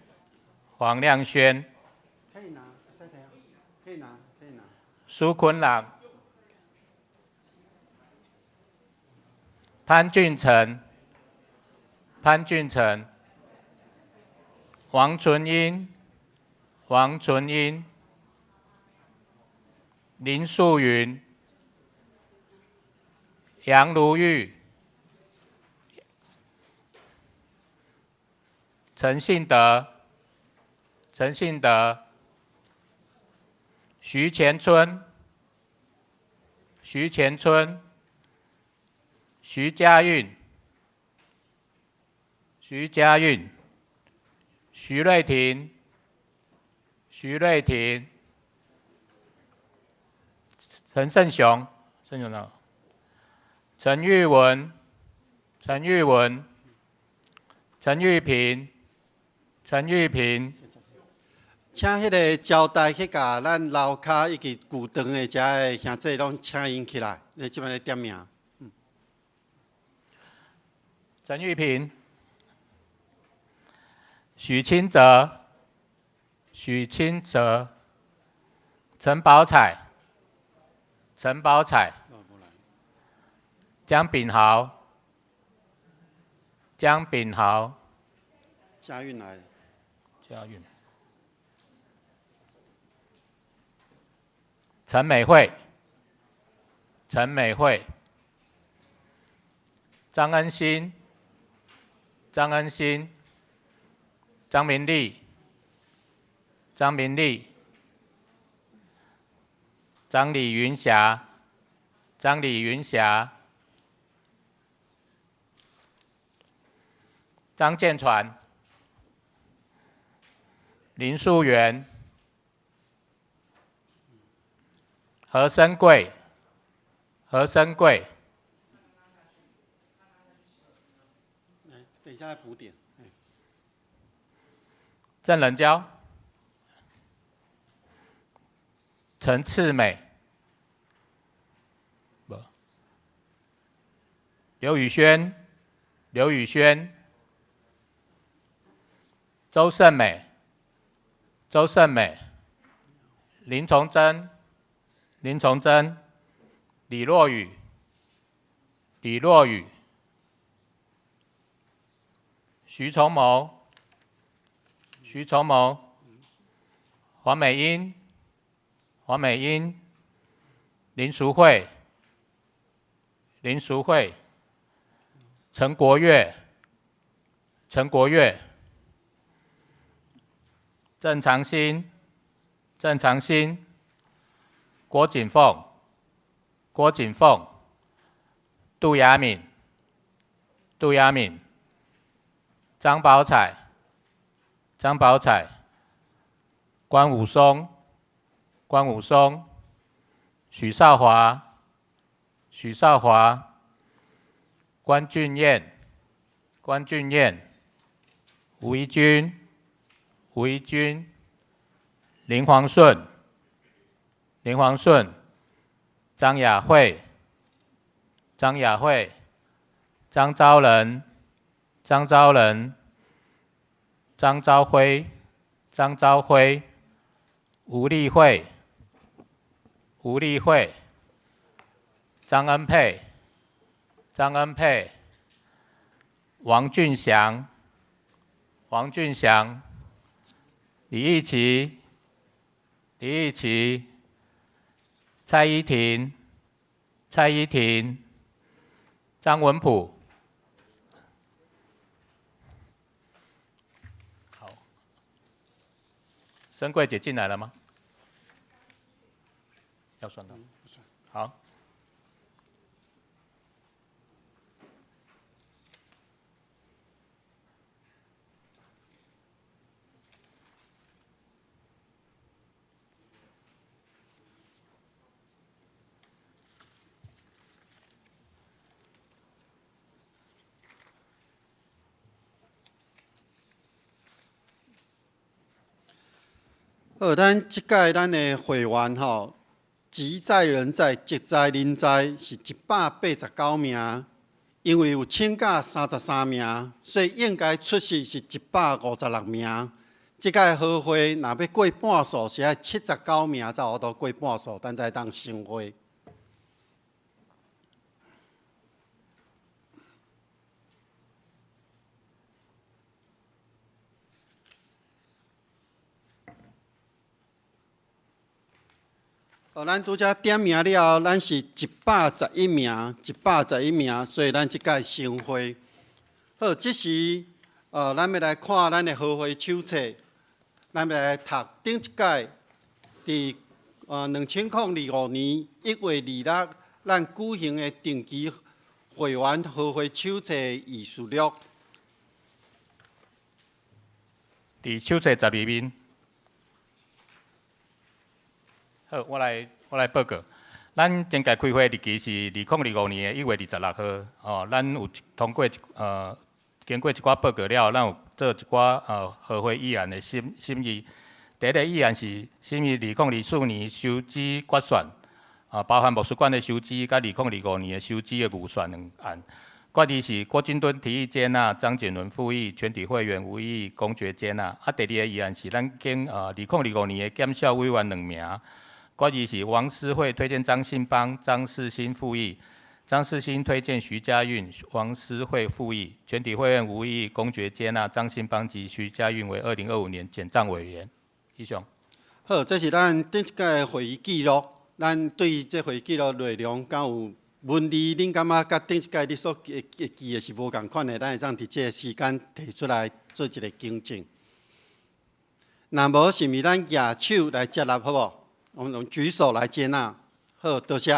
可以拿，可以拿。
苏坤朗，潘俊成，王纯英，林素云。杨如玉、陈信德、徐前春、徐家韵、徐瑞婷、陈胜雄呢？陈玉文、陈玉平，
请迄个招待去甲咱楼骹以及旧堂的遮个兄弟拢请因起来，你即摆咧点名。
陈玉平、许清哲、陈宝彩、陈宝彩、江炳豪、江炳豪、
嘉韵来，
嘉韵、陈美惠、陈美惠、张恩新、张恩新、张明丽、张明丽、张李云霞、张李云霞、张建传、林素媛、何生贵、何生贵、
等一下再补点。
郑仁娇、陈次美、刘宇轩、刘宇轩、周胜美、周胜美、林崇珍、林崇珍、李若雨、李若雨、徐崇谋、徐崇谋、黄美英、黄美英、林淑慧、林淑慧、陈国月、陈国月、郑长兴、郑长兴、郭锦凤、郭锦凤、杜雅敏、杜雅敏、张宝彩、张宝彩、关武松、关武松、许少华、许少华、关俊彦、关俊彦、吴怡君、吴怡君、林煌顺、林煌顺、张雅慧、张雅慧、张昭仁、张昭仁、张昭辉、张昭辉、吴丽慧、吴丽慧、张恩佩、张恩佩、王俊祥、王俊祥、李义琪、李义琪、蔡依婷、蔡依婷、张文普。好，申贵姐进来了吗？要算到？不算。好。
好，咱即届咱的会员吼，急在人在，急在人在，是189名。因为有请假33名，所以应该出席是156名。即届好会若要过半数，是爱79名才有度过半数，咱才当升会。咱拄则点名了后，咱是111名，111名，所以咱即届升会。好，即时咱要来看咱的好会手册，咱要来读顶一届伫2025年1月2日咱举行的定期会员好会手册议事录。
伫手册12面。好，我来报告。咱前届开会日期是2025年的1月26号。哦，咱有通过经过一寡报告了，咱有做一寡和会议案的审议。第一个议案是审议2024年收支决算，包含美术馆的收支，甲2025年的收支的预算2案。决议是郭金敦提议接纳，张锦伦复议，全体会员无异议，公决接纳。第二个议案是咱经2025年的检校委员2名。关于是王思慧推荐张信邦、张世新复议，张世新推荐徐家运、王思慧复议。全体会员无异议，公决接纳张信邦及徐家运为2025年检账委员。以上。
好，这是咱顶一届会议记录。咱对这会议记录内容，敢有文字，恁感觉甲顶一届你所记的是无共款的，咱会当伫这个时间提出来做一个更正。若无，是咪咱举手来接纳，好无？我们用举手来接纳。好，多谢。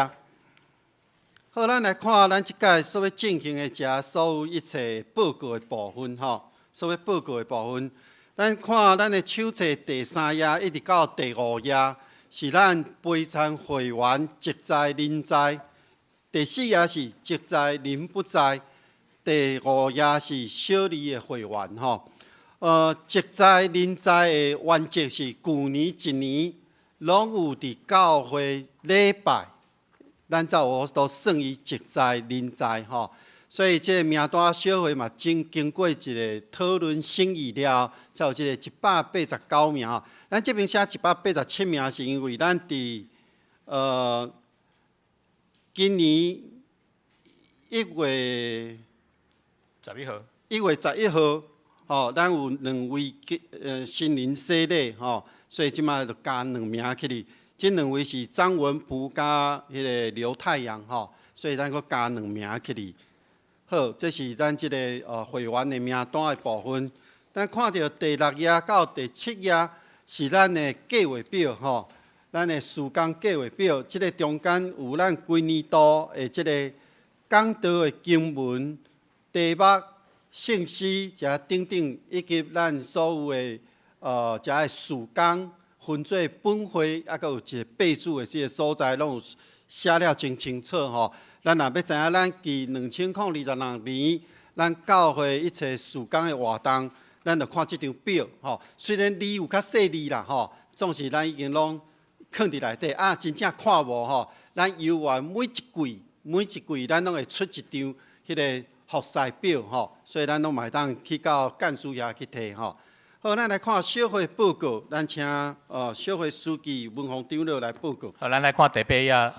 好，咱来看咱即届所要进行的遮所有一切报告的部分，吼，所要报告的部分。咱看咱的手册第3页一直到第5页，是咱悲惨会员职在临在；第4页是职在临不在；第5页是小离的会员，吼。职在临在的原则是去年一年拢有伫教会礼拜，咱照我都算伊职在临在，吼。所以这个名单小会嘛，经过一个讨论审议了，才有这个189名。咱这边写187名，是因为咱伫今年1月
11号
，1月11号，吼，咱有2位新人洗礼，吼，所以即马就加2名起哩。这2位是张文璞加迄个刘太阳，吼，所以咱搁加2名起哩。好，这是咱即个会员的名单的部分。咱看到第6页到第7页是咱的计划表，吼，咱的事工计划表。即个中间有咱规年度的即个讲道的经文、题目、信息，遮等等，以及咱所有的遮的事工分做本会，还佫有一个备注的即个所在，拢有写了真清楚，吼。咱若要知影，咱伫2022年，咱教会一切事工的活动，咱就看即张表，吼。虽然字有较细字啦，吼，总是咱已经拢藏伫内底啊，真正看无吼。咱游玩每一季，咱拢会出一张迄个服饰表，吼。所以咱拢嘛会当去到干事遐去摕，吼。好，咱来看小会报告，咱请小会书记文宏长老来报告。
好，咱来看第8页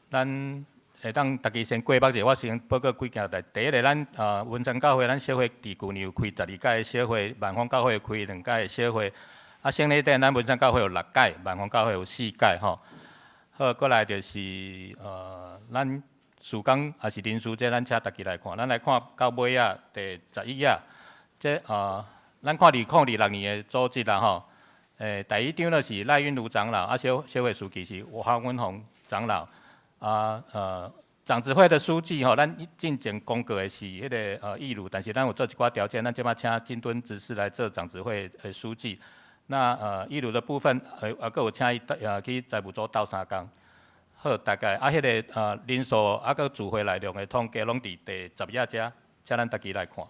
咱会当大家先过目者，我先报告几件代。第一个，咱文山教会，咱小会伫去年有开12届的小会，万芳教会有开2届的小会。啊，圣礼典咱文山教会有6届，万芳教会有4届吼。好，过来就是咱事工也是人事，这咱请大家来看。咱来看到尾啊，第11页，这咱看2026年的组织啦吼。第一张就是赖云如长老，啊小会书记是黄文宏长老。长执会的书记吼，咱进前公告的是迄个义儒，但是咱有做一寡条件，咱即马请金敦执事来做长执会的书记。那义儒的部分，佫有请伊去财务组斗3工。好，大概迄个人数佫聚会内容的统计，拢伫第10页遮，请咱大家来看。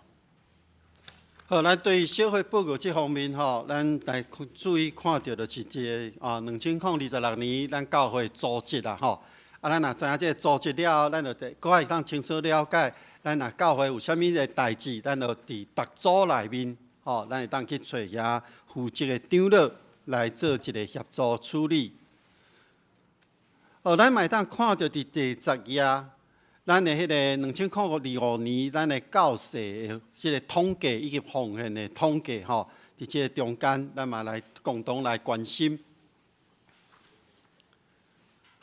好，咱对小会报告这方面吼，咱来注意看到就是一个2026年咱教会组织啦吼。啊，咱若知影这个组织了，咱就搁会当清楚了解，咱若教会有啥物个代志，咱就伫逐组内面，吼，咱会当去找遐负责的长老来做一个协助处理。哦，咱嘛会当看到伫第10页，咱的迄个2025年咱的教社的迄个统计以及奉献的统计，吼，伫这个中间，咱嘛来共同来关心。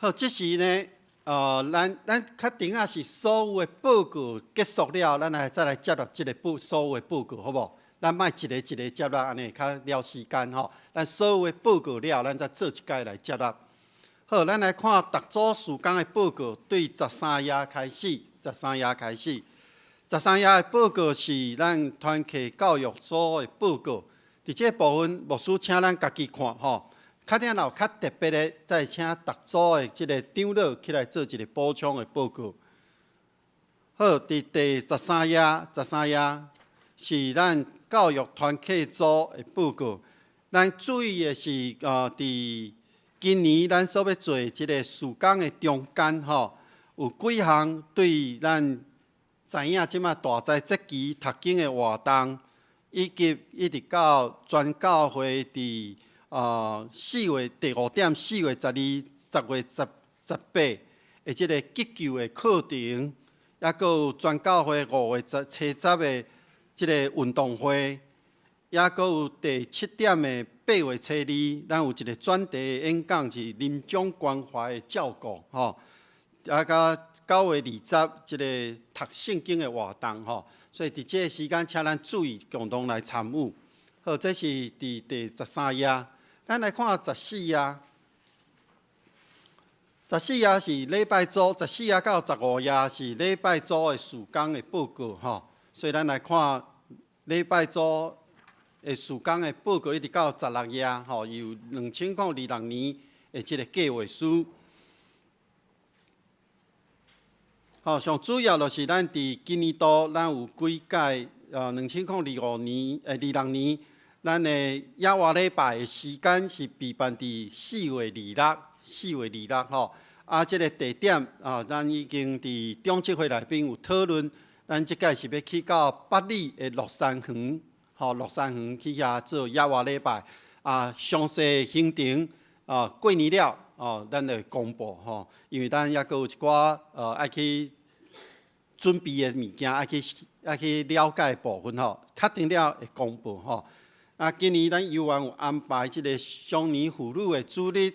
好，即时呢，咱确定啊是所有的报告结束了，咱再来接纳即个所有的报告，好无？咱莫一个一个接纳，安尼较了时间吼。咱所有的报告了，咱再做一届来接纳。好，咱来看逐组事工的报告，对13页开始，13页开始。13页的报告是咱团契教育所的报告，伫这部分牧师请咱家己看吼。确定有较特别的，再请逐组的即个长老起来做一个补充的报告。好，伫第13页是咱教育团契组的报告。咱注意的是，伫今年咱所要做即个事工的中间，吼，有几项对咱知影即马大灾节期读经的活动，以及一直到全教会伫4月第5點4月12、10月18的即個急救的課程，也閣有全教會5月初10的即個運動會，也閣有第7點的8月初2，咱有一個專題的演講是臨終關懷的照顧，吼，啊，甲9月20即個讀聖經的活動，吼，所以佇即個時間，請咱注意共同來參與。好，這是佇第13頁，咱來看14頁。14頁是禮拜組，14頁到15頁是禮拜組的事工的報告，吼。所以咱來看禮拜組的事工的報告，一直到16頁，吼，由2026年的即個計劃書。吼，上主要就是咱佇今年度，咱有幾屆2026年，咱的亞華禮拜的時間是備辦佇4月26，吼。啊，即個地點咱已經佇中執會內邊有討論，咱即屆是要去到八里的樂山園，吼，樂山園去遐做亞華禮拜。啊，詳細行程過年了，咱就公布，吼，因為咱也閣有一寡愛去準備的物件，愛去了解的部分，吼，確定了會公布，吼。啊，今年咱幼兒有安排即個雙年婦女的主日。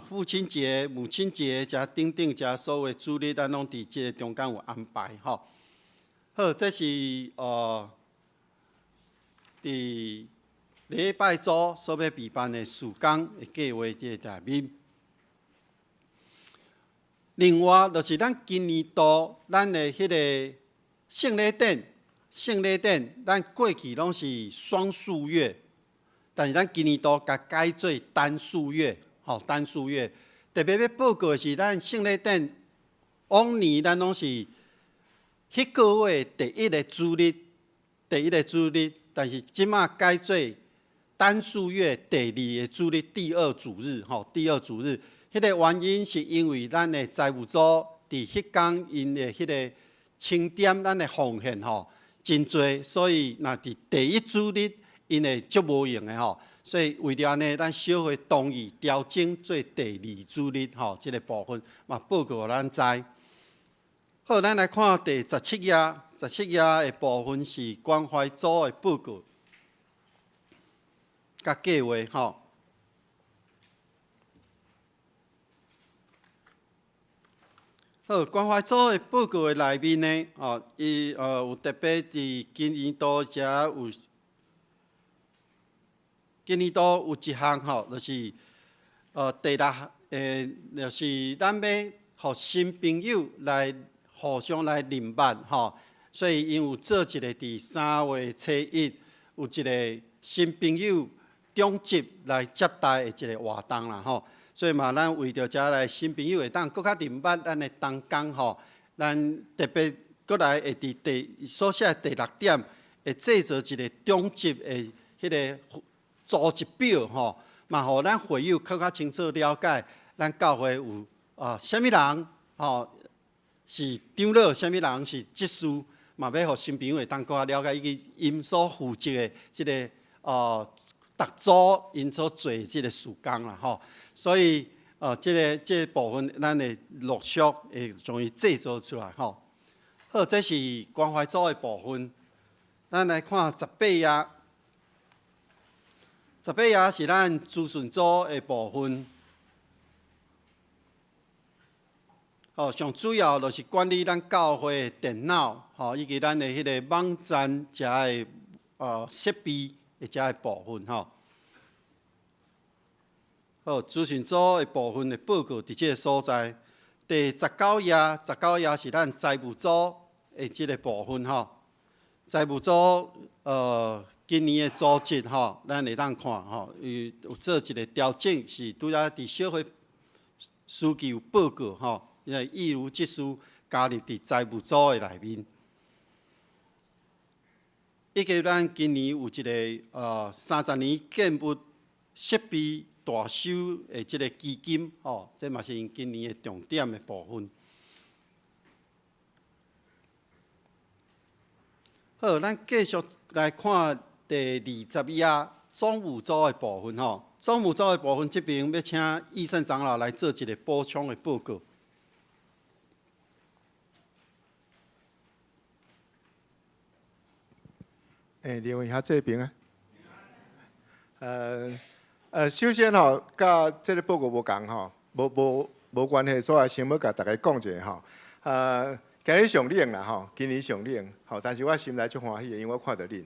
父親節、母親節，遮等等遮所有的主日，咱攏佇即個中間有安排，吼。好，這是佇禮拜組所要備辦的事工的計劃即個內面。另外，就是咱今年度咱的迄個聖禮典，咱過去攏是雙數月，但是咱今年度甲改做單數月。吼，單數月特別要報告的是，咱聖禮典往年咱攏是迄個月第一個主日，但是即馬改做單數月第2個主日，第2主日，吼，第2主日。迄個原因是因為咱的財務組佇迄天因的迄個清點，咱的奉獻吼真多，所以若佇第1主日因會足無用的吼。所以為了安尼，咱小會同意調整做第2主日，吼，即個部分嘛報告互咱知。好，咱來看第17頁，17頁的部分是關懷組的報告，甲計劃，吼。好，關懷組的報告的內面呢，伊有特別佇今年度遮有。今年度有一項吼，就是第6就是咱要互新朋友來互相來認捌吼，所以因有做一個佇3月初1有一個新朋友中集來接待的一個活動啦吼，所以嘛，咱為着遮來新朋友會當更較認捌咱的同工吼，咱特別過來會佇所寫第6點會製作一個中集的迄個。組織表吼，嘛，互咱會友更較清楚了解，咱教會有啥物人吼是長老，啥物人是執事，嘛要互新朋友會當更較了解因所負責的即個逐組因所做即個事工啦吼，所以即個部分咱會陸續會將伊製作出來吼。好，這是關懷組的部分，咱來看18頁。18頁是咱資訊組的部分，吼，上主要就是管理咱教會的電腦，吼，以及咱的迄個網站遮的設備的遮的部分，吼。好，資訊組的部分的報告佇即個所在。第19頁是咱財務組的即個部分，吼。財務組今年的組織吼，咱會當看吼，有做一個調整，是拄仔佇小會書記有報告吼，因為義如執事加入佇財務組的內面。以及咱今年有一個30年建物設備大修的即個基金吼，這嘛是因今年的重點的部分。好，咱繼續來看。第20頁，总务组的部分吼，总务组的部分这边要请义胜长老来做一个补充的报告。
另外遐这边首先吼，甲这个报告无共吼，无关系，所以先要甲大家讲一下吼。今日上冷啦吼，今年上冷吼，但是我心内足欢喜的，因为我看到恁。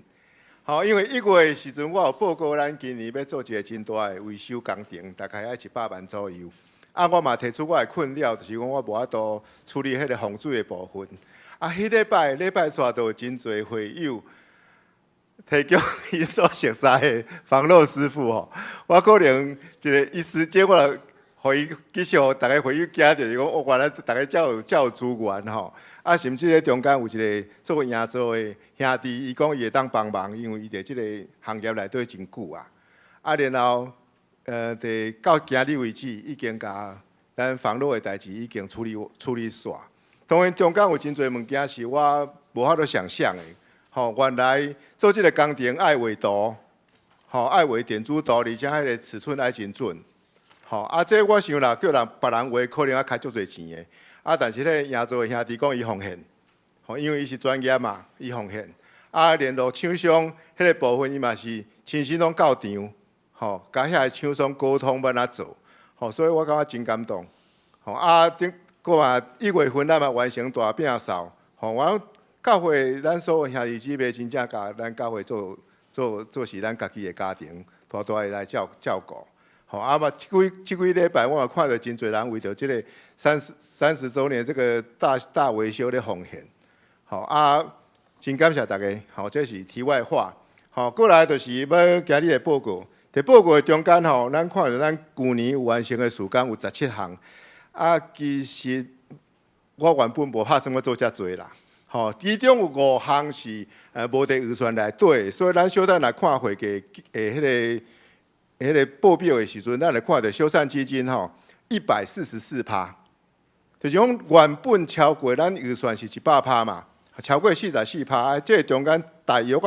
吼，因为1月的时阵，我有报告咱今年要做一个真大的维修工程，大概要100万左右。我嘛提出我的困扰，就是讲我无法度处理迄个防水的部分。迄礼拜煞都有真侪会友提供伊所熟悉的防漏师傅吼，我可能一时间我来互伊继续大家会友惊着，是讲原来大家才有资源吼。甚至咧中间有一个做营造的兄弟，伊讲伊会当帮忙，因为伊伫即个行业内底真久啊。然后到今日为止，已经甲咱防漏的代志已经处理煞。当然中间有真侪物件是我无法度想象的。原来做即个工程爱画图，爱画电子图，而且迄个尺寸爱真准。这我想啦，叫别人画可能要开足侪钱的。但是咧，营造的兄弟讲伊奉献，因为伊是专业嘛，伊奉献。联络厂商迄个部分，伊嘛是亲身拢到场，甲遐个厂商沟通要怎做，所以我感觉真感动。个嘛1月份咱嘛完成大摒扫，我教会咱所有兄弟姊妹真正甲咱教会做是咱家己的家庭，大大的来照顾。嘛，即几礼拜我也看到真侪人为着即个30周年这个大维修咧奉献。真感谢大家。这是题外话。过来就是要今日的报告。伫报告的中间咱看到咱去年有完成的事工有17项。其实我原本无打算要做遮多啦。其中有5项是无伫预算内底，所以咱小等来看会计迄个报表的时阵，咱来看到修缮基金144%，就是讲原本超过咱预算是100%嘛，超过44%，这中间大约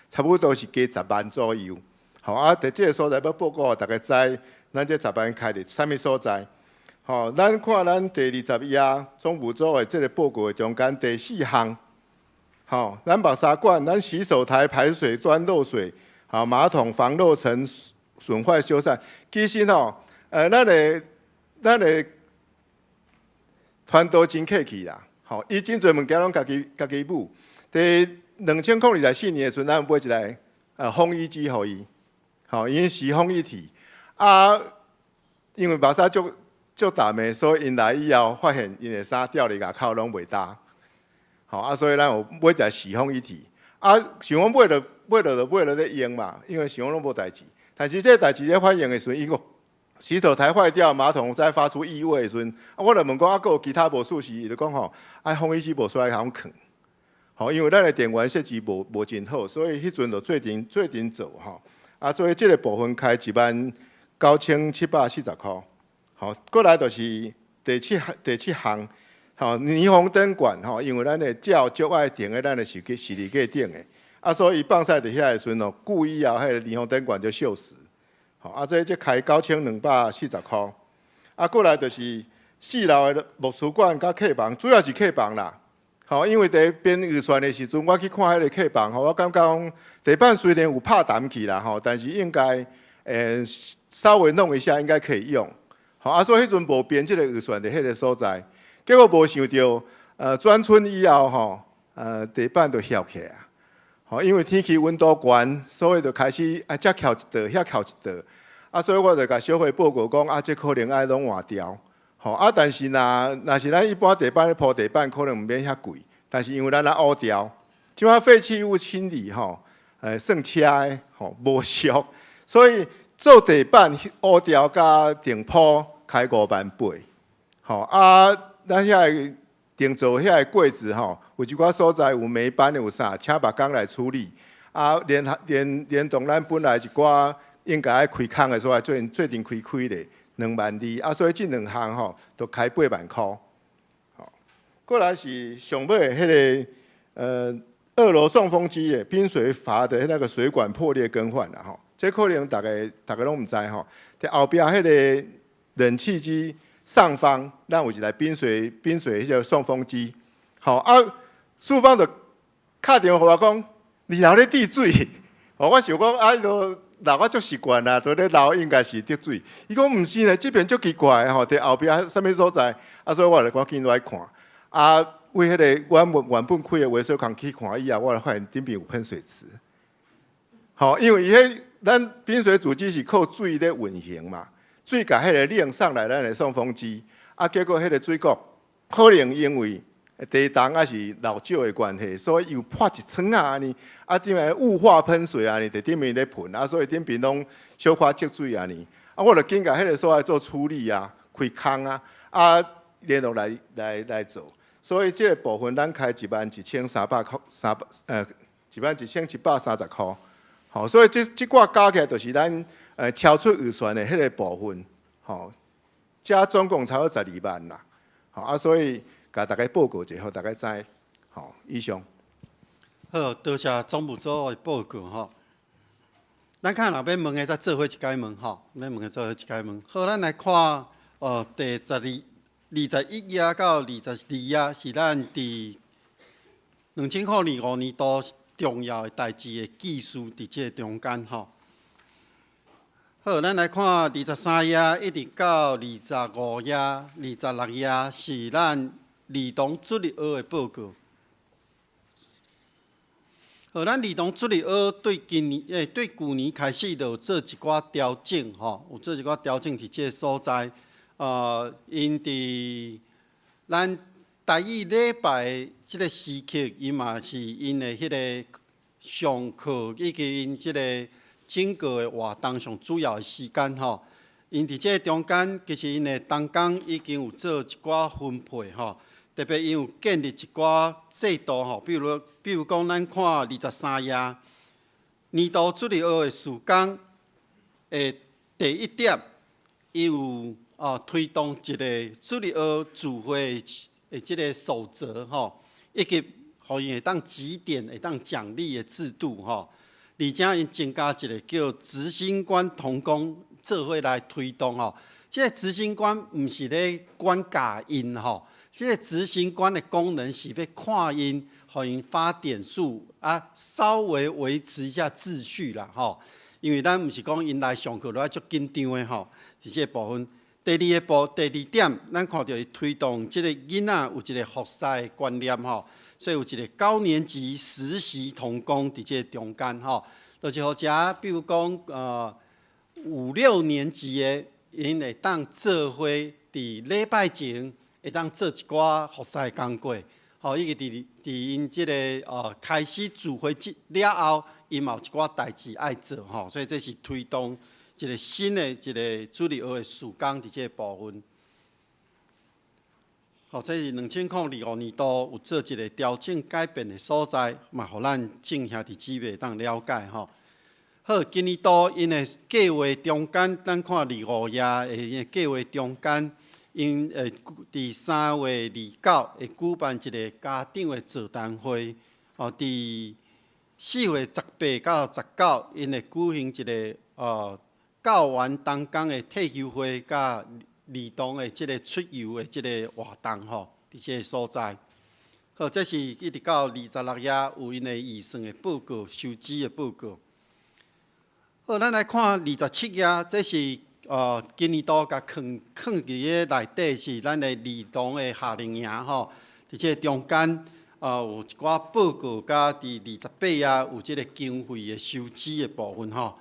差不多是加10万左右。伫这个所在要报告，大家知咱这10万开伫啥物所在？咱看咱第20页总务组的这个报告的中间第4项，咱目沙管、咱洗手台排水端漏水，马桶防漏层损坏修缮，其实咱的团队真客气啦。伊真侪物件拢家己补。第2024年的时阵，咱买一台烘衣机互伊，因洗烘衣体。因为目沙足淡的，所以因来以后发现因的衫掉伫外口拢袂搭。所以咱有买一台洗烘衣体。想讲买了咧用嘛，因为想讲拢无代志。但是这代志咧发现的时阵，伊个洗手台坏掉，马桶再发出异味的时阵，我就问讲，还有其他无舒适，伊就讲烘衣机无需要通囥。因为咱的电源设置无真好，所以迄阵就做阵做所以这个部分开19740块。过来就是第七项，霓虹灯管因为咱的照足爱停在咱的视力架顶的。所以放晒伫遐的时阵故意迄个霓虹灯管就锈蚀。这开9240块。过来就是4楼的木厨管甲客房，主要是客房啦。因为第一编预算的时阵，我去看迄个客房，我感觉讲地板虽然有拍淡去啦，但是应该稍微弄一下应该可以用。所以迄阵无编即个预算伫迄个所在，结果无想到转春以后地板就翘起来。因为天气温度悬，所以就开始遮翘一道，遐翘一道。所以我就甲小会报告讲，这可能爱拢换掉。但是若是咱一般地板咧铺地板，可能毋免遐贵。但是因为咱咧乌掉，即摆废弃物清理算车的无俗，所以做地板乌掉甲顶铺开58000。咱遐个定做遐个柜子有一寡所在有霉斑的有啥，请别工来处理。连同咱本来一寡应该爱开空的所在，最近开咧22000，所以这2项都开8万块。过来是上尾的迄个2楼送风机的冰水阀的那个水管破裂更换啦这可能大家拢唔知吼。伫后壁迄个冷气机上方，咱有一台冰水迄个送风机，吼啊，淑芳就敲电话互我讲，二楼咧滴水，吼我想讲啊，就楼我足习惯啦，都咧楼应该是滴水。伊讲毋是呢，即边足奇怪吼，伫后壁啥物所在，啊，所以我就赶紧落来看，啊，为迄个我原本开的维修厂去看以后，我就发现顶边有喷水池，吼，因为伊迄咱冰水主机是靠水咧运行嘛。水甲迄个冷上来咱的送风机，啊，结果迄个水管可能因为地动还是老旧的关系，所以又破一层啊安尼，啊顶面雾化喷水安尼，伫顶面咧喷啊，所以顶边拢小可积水安尼，啊，我就紧甲迄个所在做处理啊，开空啊，啊联络来做，所以这个部分咱开11300块，11730块，好，所以这挂加起来就是咱。超出预算的迄个部分，吼，加总共超过12万啦，吼啊，所以甲大家报告一下，互大家知，吼，以上。
好，多谢总务组的报告吼。咱看若要问的，再做伙一解问吼，要问的做伙一解问。好，咱来看第21页到22页是咱伫2005年度重要的代志的记述伫这中间吼。好，咱来看23页一直到25页、26页是咱儿童注意学的报告。好，咱儿童注意学对去年开始就有做一寡调整吼，有做一寡调整伫这个所在。因伫咱台语礼拜即个时刻，伊嘛是因的迄个上课以及因即个。整个的活动上主要的时间吼，因伫这中间，其实因的当工已经有做一寡分配吼，特别因有建立一寡制度吼，比如讲，咱看23页，年度注意学的时间的第1点，伊有推动一个注意学聚会的即个守则吼，以及互因会当指点、会当奖励的制度吼。而且因增加一个叫执行官同工做伙来推动吼，这个执行官毋是咧管教因吼，这个执行官的功能是要看因，互因发点数啊，稍微维持一下秩序啦吼。因为咱毋是讲因来上课都要足紧张的吼，是这个部分。第二点，咱看到伊推动这个囡仔有一个学习的观念吼。所以有一个高年级实习童工伫这中间吼，就是好遮，比如讲5、6年级的，因会当做伙伫礼拜前会当做一寡学习工作，吼，以及伫因即个开始聚会了后，因嘛有一寡代志爱做吼，所以这是推动一个新的一个注意学的时间伫这部分。好，这是2005年度有做一个调整改变的所在，嘛，互咱正兄弟姊妹当了解吼。好，今年度因的计划中间，咱看25页的计划中间，因伫3月29会举办一个家长的座谈会，伫4月18到19，因会举行一个教员同工的退休会，甲儿童的即个出游的即个活动吼，伫即个所在。好，这是一直到26页有因的预算的报告、收支的报告。好，咱来看27页，这是今年度甲放伫咧内底是咱的儿童的夏令营吼，伫即个中间有一寡报告，甲伫28页有即个经费的收支的部分吼。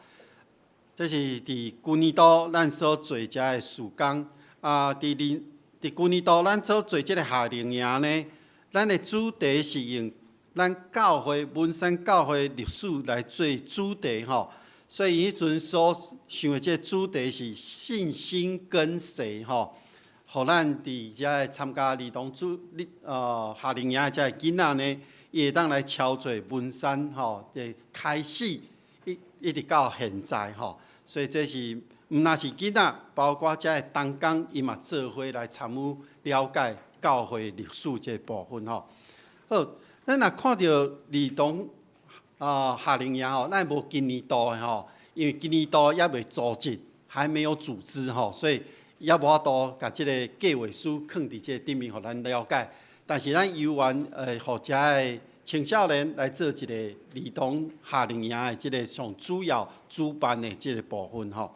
这是伫旧年度咱所做遮的时间伫旧年度咱所做即个夏令营呢，咱的主题是用咱教会文山教会历史来做主题吼，所以迄阵所想的即个主题是信心跟随吼，互咱伫遮参加儿童夏令营的遮囡仔呢，伊会当来操作文山吼，开始一直到现在吼，所以这是毋但是囡仔，包括遮个同工，伊嘛做伙来参与了解教会历史这部分吼。好，咱若看到儿童夏令营吼，咱无今年度的吼，因为今年度也未组织，还没有组织吼，所以也无法度甲即个计划书放伫即个顶面，互咱了解。但是咱游园互遮个青少年来做一个儿童夏令营的即个上主要主办的即个部分吼。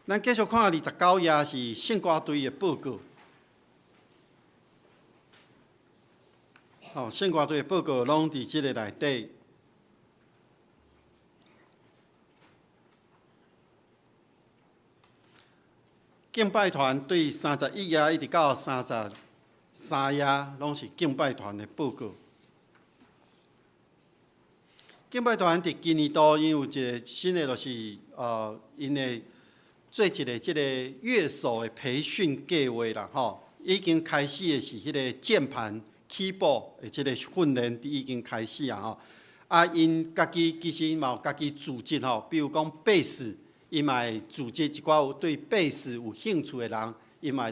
咱继续看29页是圣歌队的报告。吼，圣歌队的报告拢伫即个内底。敬拜团对31页一直到33页，拢是敬拜团的报告。敬拜团伫今年度因有一个新的，就是因会做一个即个乐手的培训计划啦，吼，已经开始的是迄个键盘、keyboard 的即个训练，已经开始啊，吼。啊，因家己其实嘛有家己组织吼，比如讲贝斯。伊嘛会组织一寡有对贝斯有兴趣的人，伊嘛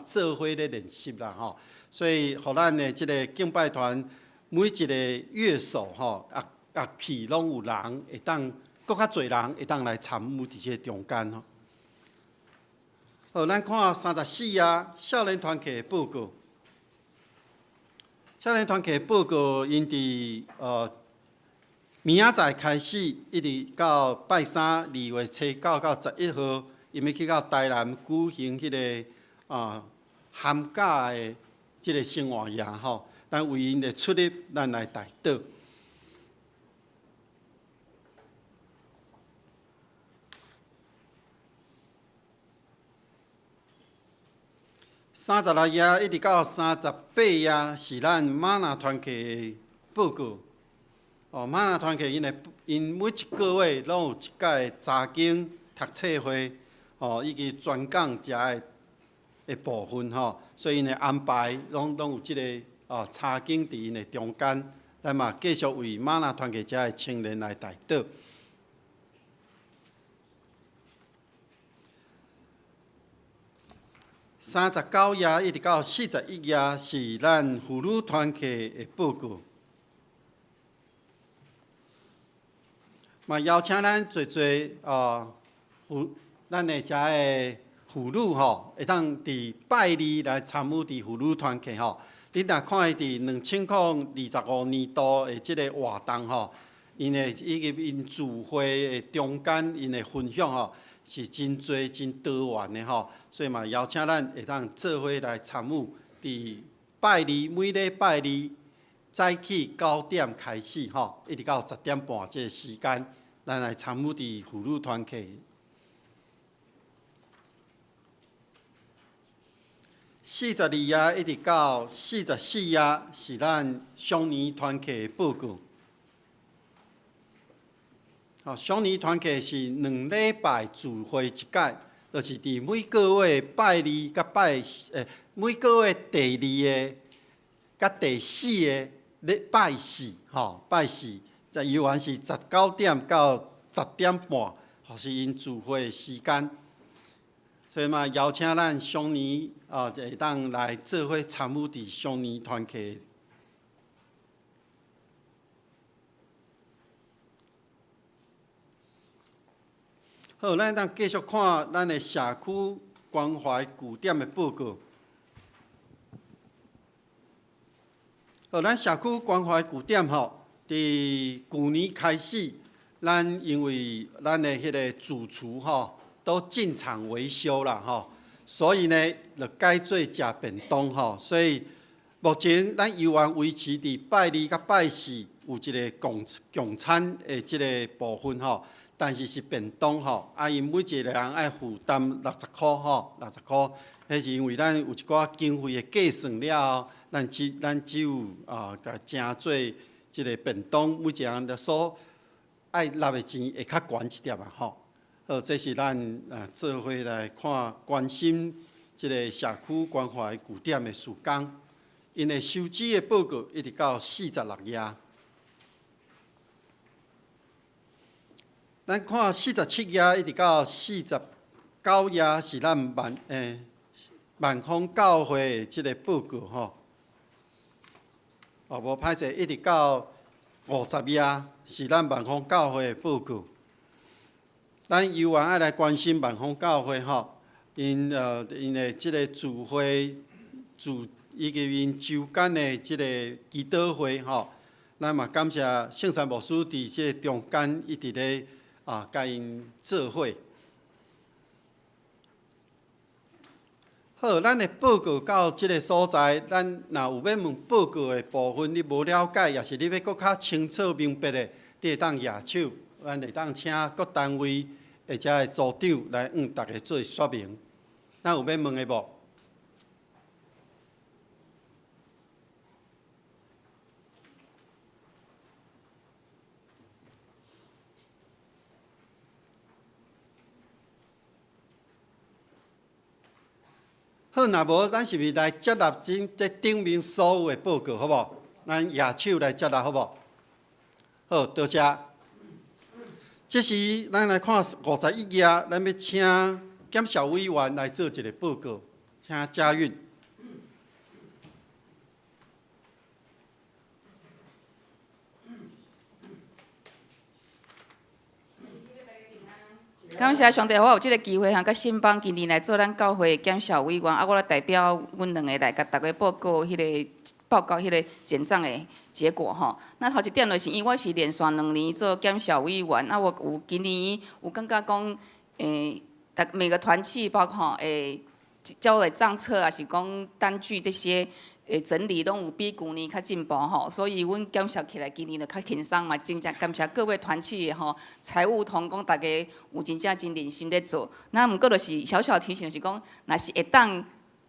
做伙咧练习啦吼。所以，互咱的即个敬拜团每一个乐手吼，乐器拢有人会当，搁较侪人会当来参与伫即个中间吼。好，咱看34页少年团契的报告。少年团契的报告，因伫明仔载开始，一直到拜3、2月初9到11号，因要去到台南举行迄个寒假的即个生活夜吼，咱为因的出入，咱来代祷。36页一直到38页是咱玛纳团契的报告。玛纳团契因每一个月拢有一届查经读册会，以及专讲遮的部分吼，所以因的安排拢有即个查经伫因的中间，咱嘛继续为玛纳团契遮的青年来代祷。39页一直到41页是咱妇女团契的报告。嘛邀请咱侪咱的遮的妇女吼，会当伫拜二来参与伫妇女团契吼。你若看伊伫2025年度的即个活动吼，因聚会的中间因的分享吼，是真多真多元的吼，所以嘛邀请咱会当做伙来参与伫拜二每礼拜二。早起9点开始吼，一直到10点半这个时间，咱来参与伫妇女团契。42页一直到44页是咱双年团契的报告。双年团契是2礼拜聚会一届，就是伫每个月拜二甲每个月第2个甲第4个拜4吼，拜4在游园是19点到10点半，是因聚会的时间。所以嘛，邀请咱双年会当来做伙参与伫双年团契。好，咱当继续看咱的社区关怀据点的报告。好，咱社区关怀据点吼，伫去年开始，咱因为咱的迄个主厨吼都进厂维修啦吼，所以呢，就改做食便当吼。所以目前咱游园维持伫拜2甲拜4有一个共餐的即个部分吼，但是是便当吼，因每一个人爱负担60块吼，60块，迄是因为咱有一寡经费的计算了后。咱只有甲正做即个便当，每一个人的所爱纳的钱会较悬一点啊吼。好，这是咱做伙来看关心即个社区关怀据点的事工，因的收支的报告一直到46页。咱看47页一直到49页是咱万丰教会的即个报告吼。无歹势，一直到50页是咱万丰教会的报告。咱犹原爱来关心万丰教会吼，因的即个聚会以及因周间的即个祈祷会吼，咱嘛感谢圣山牧师伫即个中间一直咧甲因做伙。好，咱的报告到即个所在，咱若有要问报告的部分，你无了解，也是你要搁较清楚明白的，你会当举手，咱会当请各单位或者的组长来大家做说明。咱有要问的无？好，若无，咱是毋是来接纳这顶面所有的报告，好无？咱举手来接纳，好无？好，多谢。这时，咱来看51页，咱要请检校委员来做一个报告，请嘉韵。
感谢上帝，我有这个机会，甲新邦今年来做咱教会检校委员，我来代表阮两个来甲大家报告迄个简章的结果吼。那头一点就是，因为我是连续2年做检校委员，我有今年有感觉讲，每个团契包括交的账册啊，是讲单据这些。整理拢有比旧年较进步吼，所以阮检视起来今年就较轻松嘛，真正感谢各位团契的吼，财务同工大家有真正真认真咧做。那毋过就是小小提醒是讲，若是会当，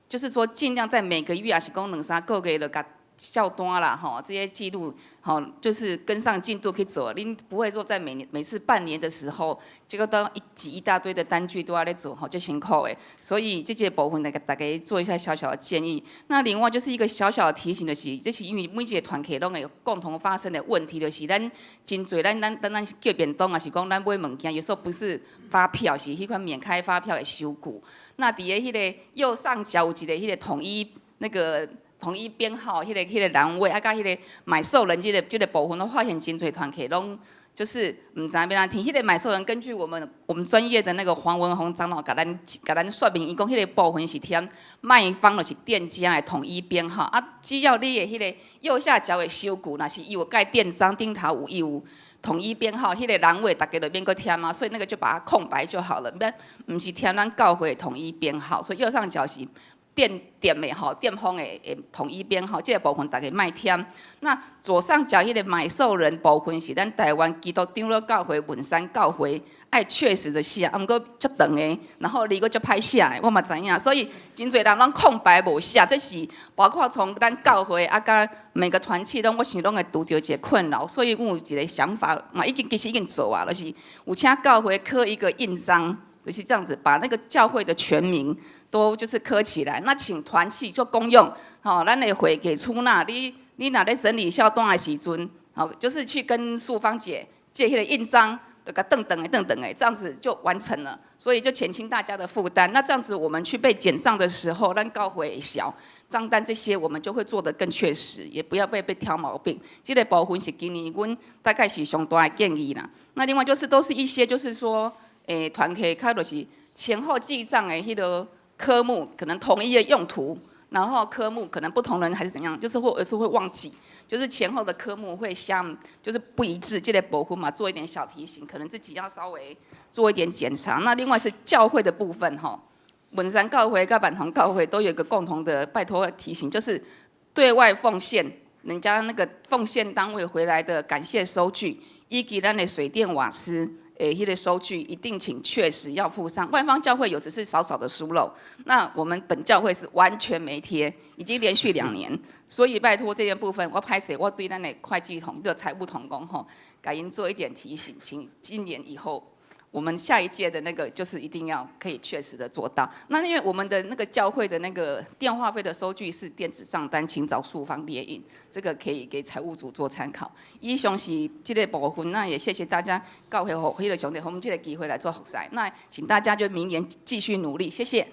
就是说尽量在每个月也是讲2-3个月就甲校单啦吼，这些记录吼，就是跟上进度去做。恁不会说在每次半年的时候，结果都一大堆的单据都要咧做吼，就辛苦诶。所以这些部分来给大家做一下小小的建议。那另外就是一个小小的提醒，就是这是因为每一个团体拢会有共同发生的问题，就是咱真侪咱叫便当也是讲咱买物件，有时候不是发票，是迄款免开发票的收据。那伫个迄个右上角有一个迄个统一编号，迄个栏位，甲迄个买受人这个部分，我发现真侪团体拢就是唔知要安听。迄个买受人根据我们专业的那个黄文宏长老甲咱说明，伊讲迄个部分是填卖方就是店家的统一编号，只要你的迄个右下角的收据，若是伊有盖店章顶头有统一编号，迄个栏位大家就免搁填嘛，所以那个就把它空白就好了，唔是填咱教会的统一编号，所以右上角是。店的吼，店方的统一编号，这个部分大家莫添。那左上角迄个买受人部分是咱台湾基督长老教会文山教会爱确实的写，毋过足长的，然后离个足歹写的，我嘛知影。所以真侪人拢空白无写，这是包括从咱教会甲每个团契拢，我想拢会拄着一个困扰。所以阮有一个想法嘛，其实已经做啊，就是有请教会刻一个印章，就是这样子，把那个教会的全名。都就是刻起来，那请团契做公用，吼，咱的会给出纳，你若咧整理校单的时阵，好，就是去跟素芳姐借迄个印章，就甲等的，这样子就完成了，所以就减轻大家的负担。那这样子我们去被检账的时候，咱教会小账单这些，我们就会做得更确实，也不要被挑毛病。这个部分是今年阮大概是上大的建议啦。那另外就是都是一些就是说，团契较就是前后记账的迄个。科目可能同一的用途，然后科目可能不同人还是怎样，就是或者是会忘记，就是前后的科目会就是不一致，这类部分嘛做一点小提醒，可能自己要稍微做一点检查。那另外是教会的部分哈，文山教会跟板堂教会都有一个共同的拜托提醒，就是对外奉献，人家那个奉献单位回来的感谢收据，以及咱的水电瓦斯。迄个收据一定请确实要附上，外方教会有只是少少的疏漏，那我们本教会是完全没贴，已经连续2年，所以拜托这件部分，我拍摄我对咱的会计财务同工吼，改因做一点提醒，请今年以后。我们下一届的那个就是一定要可以确实的做到。那因为我们的那个教会的那个电话费的收据是电子账单，请找素芳列印，这个可以给财务组做参考。以上是这个部分，那也谢谢大家教会和迄个兄弟，我们这个机会来做服侍。那请大家就明年继续努力，谢谢。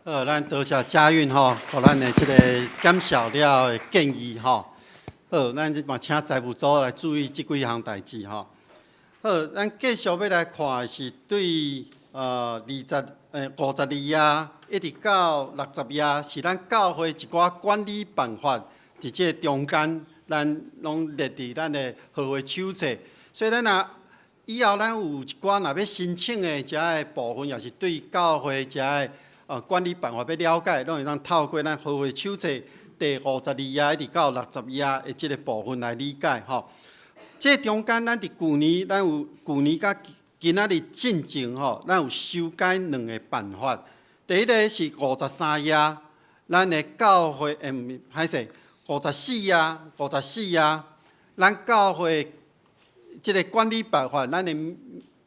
咱多谢嘉韵吼，给咱的这个减少了的建议吼。咱嘛请财务组来注意这几项代志吼。好，咱继续要来看的是对52页一直到60页，是咱教会一寡管理办法，伫这中间，咱拢列伫咱的合会手册。所以咱以后咱有一寡若要申请的遮个部分，也是对教会遮个管理办法要了解，拢会当透过咱合会手册第52页一直到60页的即个部分来理解吼。这中间，咱伫去年，咱有去年甲今仔日进前吼，咱有修改2个办法。第一个是53页，咱的教会歹势54页，咱教会即个管理办法，咱的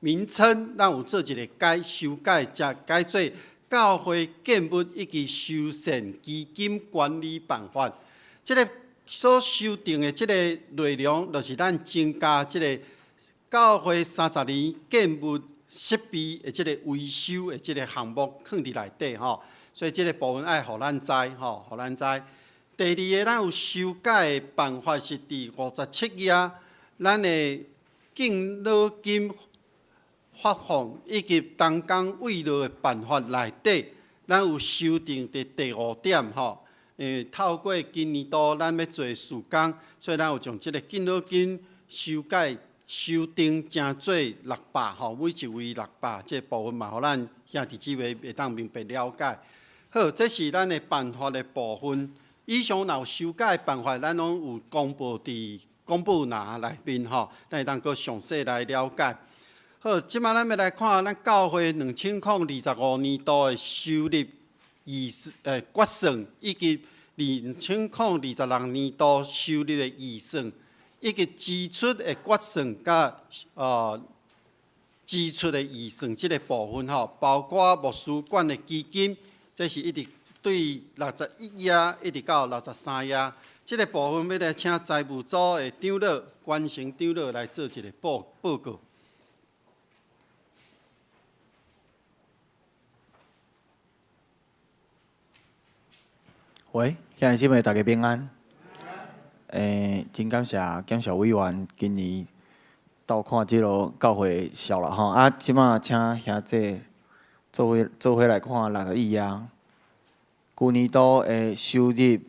名称，咱有做一个修改，才改做教会建物以及修缮基金管理办法。即个所修订的即个内容，就是咱增加即个教会30年建物设备的即个维修的即个项目放伫内底吼，所以即个部分爱互咱知吼，互咱知。第二个，咱有修改的办法是伫57页，咱的敬老金发放以及动工慰劳的办法内底，咱有修订伫第5点吼。透过今年度咱要做事工，所以咱有将即个敬老金修改修订成做600吼，每一位600，这部分嘛，互咱兄弟姊妹会当明白了解。好，这是咱的办法的部分。以上若有修改的办法，咱拢有公布伫公布栏内面吼，咱会当搁详细来了解。好，即摆咱要来看咱教会2025年度的收入决算，以及2026年度收入的预算，以及支出的决算甲支出的预算即个部分吼，包括牧师馆的基金，这是一直对61页一直到63页，即个部分要来请财务组的长老关成长老来做一个报告。
喂，兄弟姊妹，大家平安。真感谢检小委员今年到看即落教会效啦吼。啊，即马请兄弟做伙来看61页。去年度的收入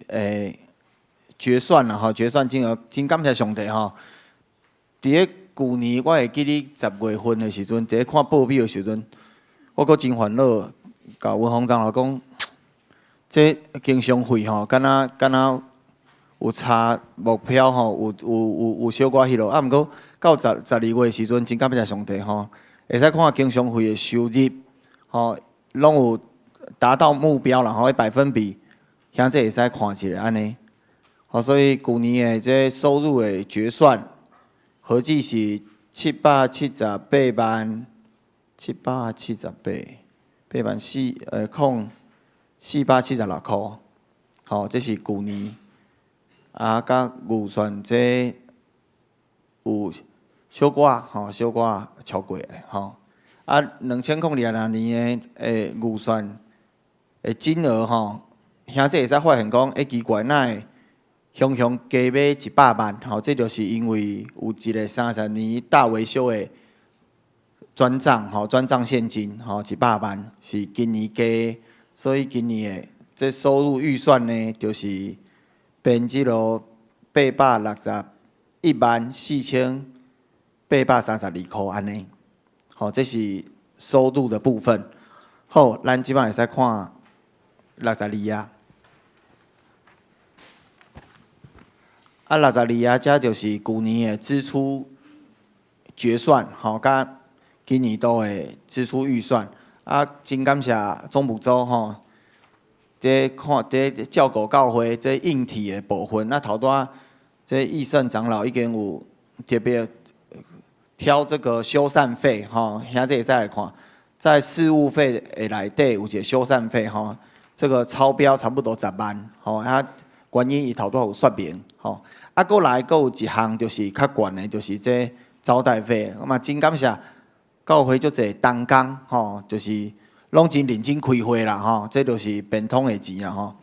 决算啦吼，决算金额真感谢上帝吼。伫咧去年，我会记咧10月份的时阵，伫咧看报表的时阵，我阁真烦恼，甲文宏长老讲。这经常费吼，敢若有差目标吼，有小可迄落。啊，毋过到12月时阵，真感谢上帝吼，会使看经常费的收入吼，拢有达到目标啦吼，迄百分比，像这会使看一下安尼。吼，所以去年的这收入的决算合计是778万，8万476块，吼，这是去年，啊，甲预算这有小可小可超过的，吼，啊，2026年的预算的金额吼，兄这会使发现讲，奇怪，哪会雄加买100万，吼，这就是因为有一个30年大维修的转账，吼，转账现金，吼，100万是今年加。所以今年的这收入预算呢，就是变即落8614832块安尼。好，这是收入的部分。好，咱即摆会使看62页。啊，62页这就是去年的支出决算，吼，甲今年度的支出预算。啊，真感谢总务组吼，伫照顾教会这硬体的部分。那头拄这义圣长老已经有特别挑这个修缮费吼，兄弟会使来看，在事务费的内底有一个修缮费吼，这个超标差不多10万吼，啊原因伊头拄有说明吼，啊过来阁有一项就是较悬的，就是这招待费，我嘛真感谢。教会足侪同工吼，就是拢真认真开会啦吼，这就是变通的钱啦吼。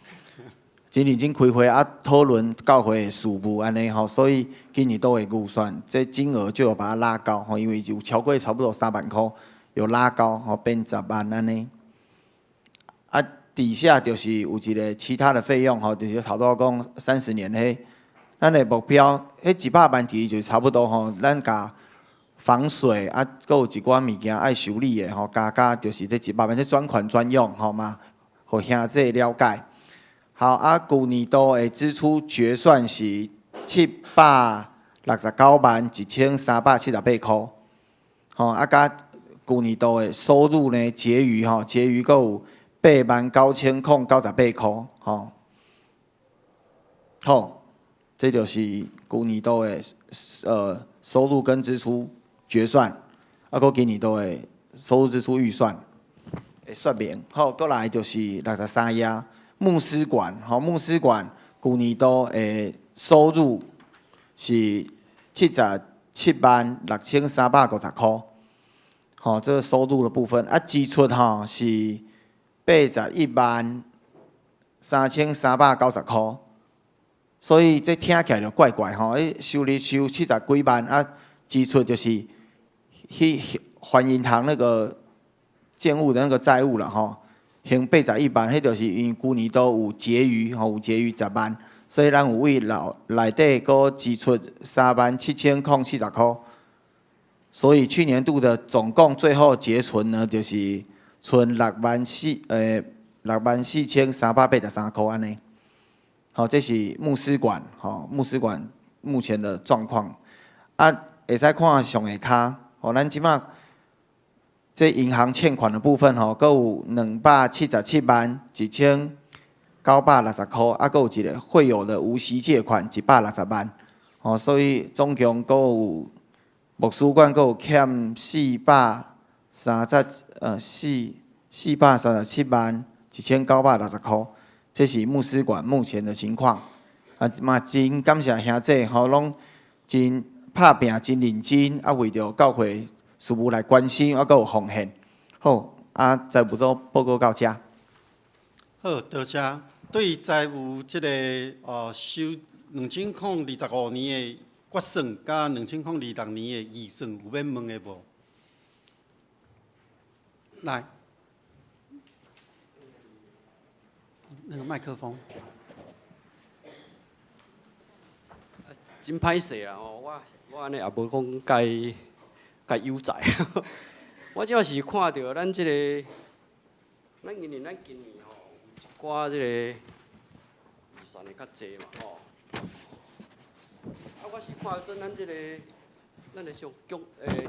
真认真开会啊，讨论教会的事务安尼吼，所以今年都会预算，这金额就有把它拉高吼，因为有超过差不多3万块，有拉高吼变10万安尼。啊，底下就是有一个其他的费用吼，就是头拄讲30年迄，咱的目标迄100万其实就差不多吼，咱甲防水啊，搁有一寡物件爱修理的吼，加就是这100万，这专款专用吼嘛，互兄弟了解。好啊，旧年度的支出决算是7691378块，吼啊，甲旧年度的收入呢结余吼，结余搁有89098块，吼，好，这就是旧年度的收入跟支出决算，啊，搁今年度的收入支出预算的说明。好，搁来就是63页。牧师馆，吼，牧师馆旧年度的收入是776350块，吼，这个收入的部分啊，支出吼是813390块，所以这听起来就怪怪吼，收入收70几万啊，支出就是去还银行那个建物的那个债务了吼。还81万，迄就是因为旧年都有结余，吼有结余10万，所以咱有为内底搁支出37040块，所以去年度的总共最后结存呢，就是存64383块安尼。好，这是牧师馆，吼牧师馆目前的状况。啊，会使看上下骹，吼咱即马。这银行欠款的部分吼，阁有2771960块，啊，阁有一个会有的无息借款160万，吼，所以总共阁有牧师馆阁有欠4371960块，这是牧师馆目前的情况。啊，嘛真感谢兄弟吼，拢真拍拼、真认真，啊，为着教会。事务来关心，啊，阁有奉献。好，啊，财务组报告到这。
好，多谢。对于财务这个收2025年的决算，甲2026年的预算，有要问的无？来，那个麦克风。
真歹势啦！哦，我安尼也无讲介悠哉。我主要是看到咱即个，咱今年吼有一寡即个预算会较济嘛吼。啊，我是看准咱即个，咱的上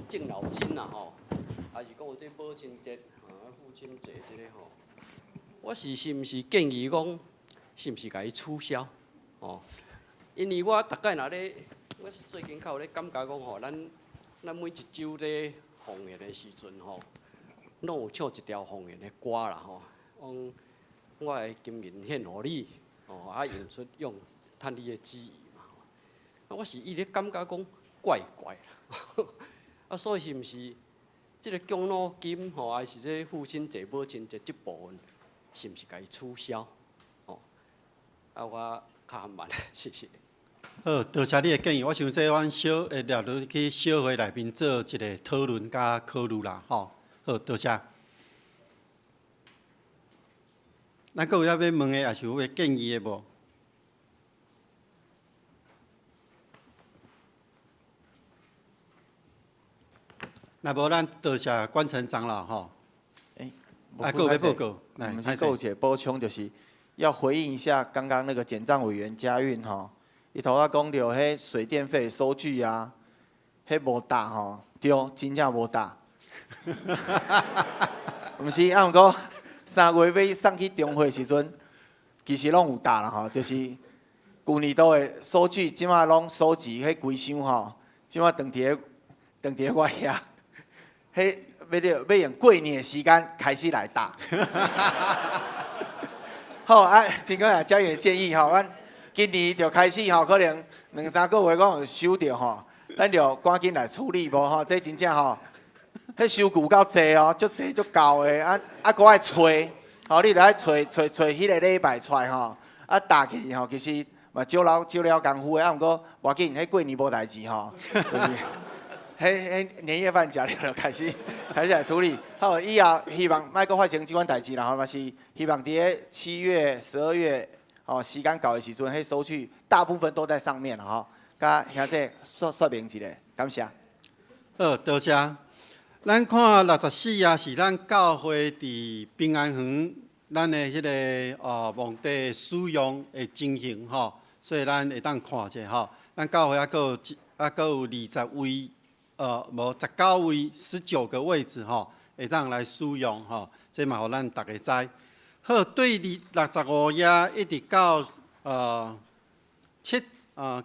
敬老金啦吼，还是讲有这母亲节父亲节即个吼，我是毋是建议讲，是毋是甲伊取消？哦，因为我大概若咧，我最近较有咧感觉讲吼，咱每一周咧奉献的时阵吼，拢有唱一条奉献的歌啦吼，讲我的金银献互你，哦，啊用出用趁你的旨意嘛。啊，我是伊咧感觉讲怪怪啦，啊，所以是毋是即个敬老金吼，还是这父亲节、母亲节即部分，是毋是甲伊取消？哦，啊，我较含慢，谢谢。
好，多谢你的建议。我想这阮会列入去小会内面做一个讨论甲考虑啦，吼。好，多谢。咱阁有要问的，也是有要建议的无？那无咱多谢关城长老吼。啊，各位报告，来，
我们是够一个补充，就是要回应一下刚刚那个简账委员嘉运吼。伊头仔讲着迄水电费收据啊，迄无大吼，对，真正无大。毋是，啊，毋过3月要送去中会时阵，其實攏有答啦吼，就是舊年度的數據，即馬攏收集迄規箱吼，即馬當佇我遐，迄要用過年的時間開始來答。好啊，真感謝嘉義建議吼，咱今年就開始吼，可能2-3個月講有收到吼，咱就趕緊來處理無吼，這真正吼。迄收據夠濟哦，足夠的，啊，閣愛找，吼，你著愛找迄個禮拜出來吼，
啊打起吼，其实嘛少了功夫的，啊，毋过无要紧，迄过年无代志吼，就是，迄年夜饭食了就开始来处理。好，以后希望莫阁发生即款代志啦，吼，嘛是希望伫咧7月、12月，吼时间到的时阵，迄收据大部分都在上面了吼。甲兄弟说明一下，感谢。
好，多谢。咱看64啊，是咱教会伫平安园，咱的迄个墓地使用的情形吼，所以咱会当看者吼。咱教会还佫有20位，无19位，19个位置吼，会当来使用吼。这嘛，互咱大家知。好，对65页一直到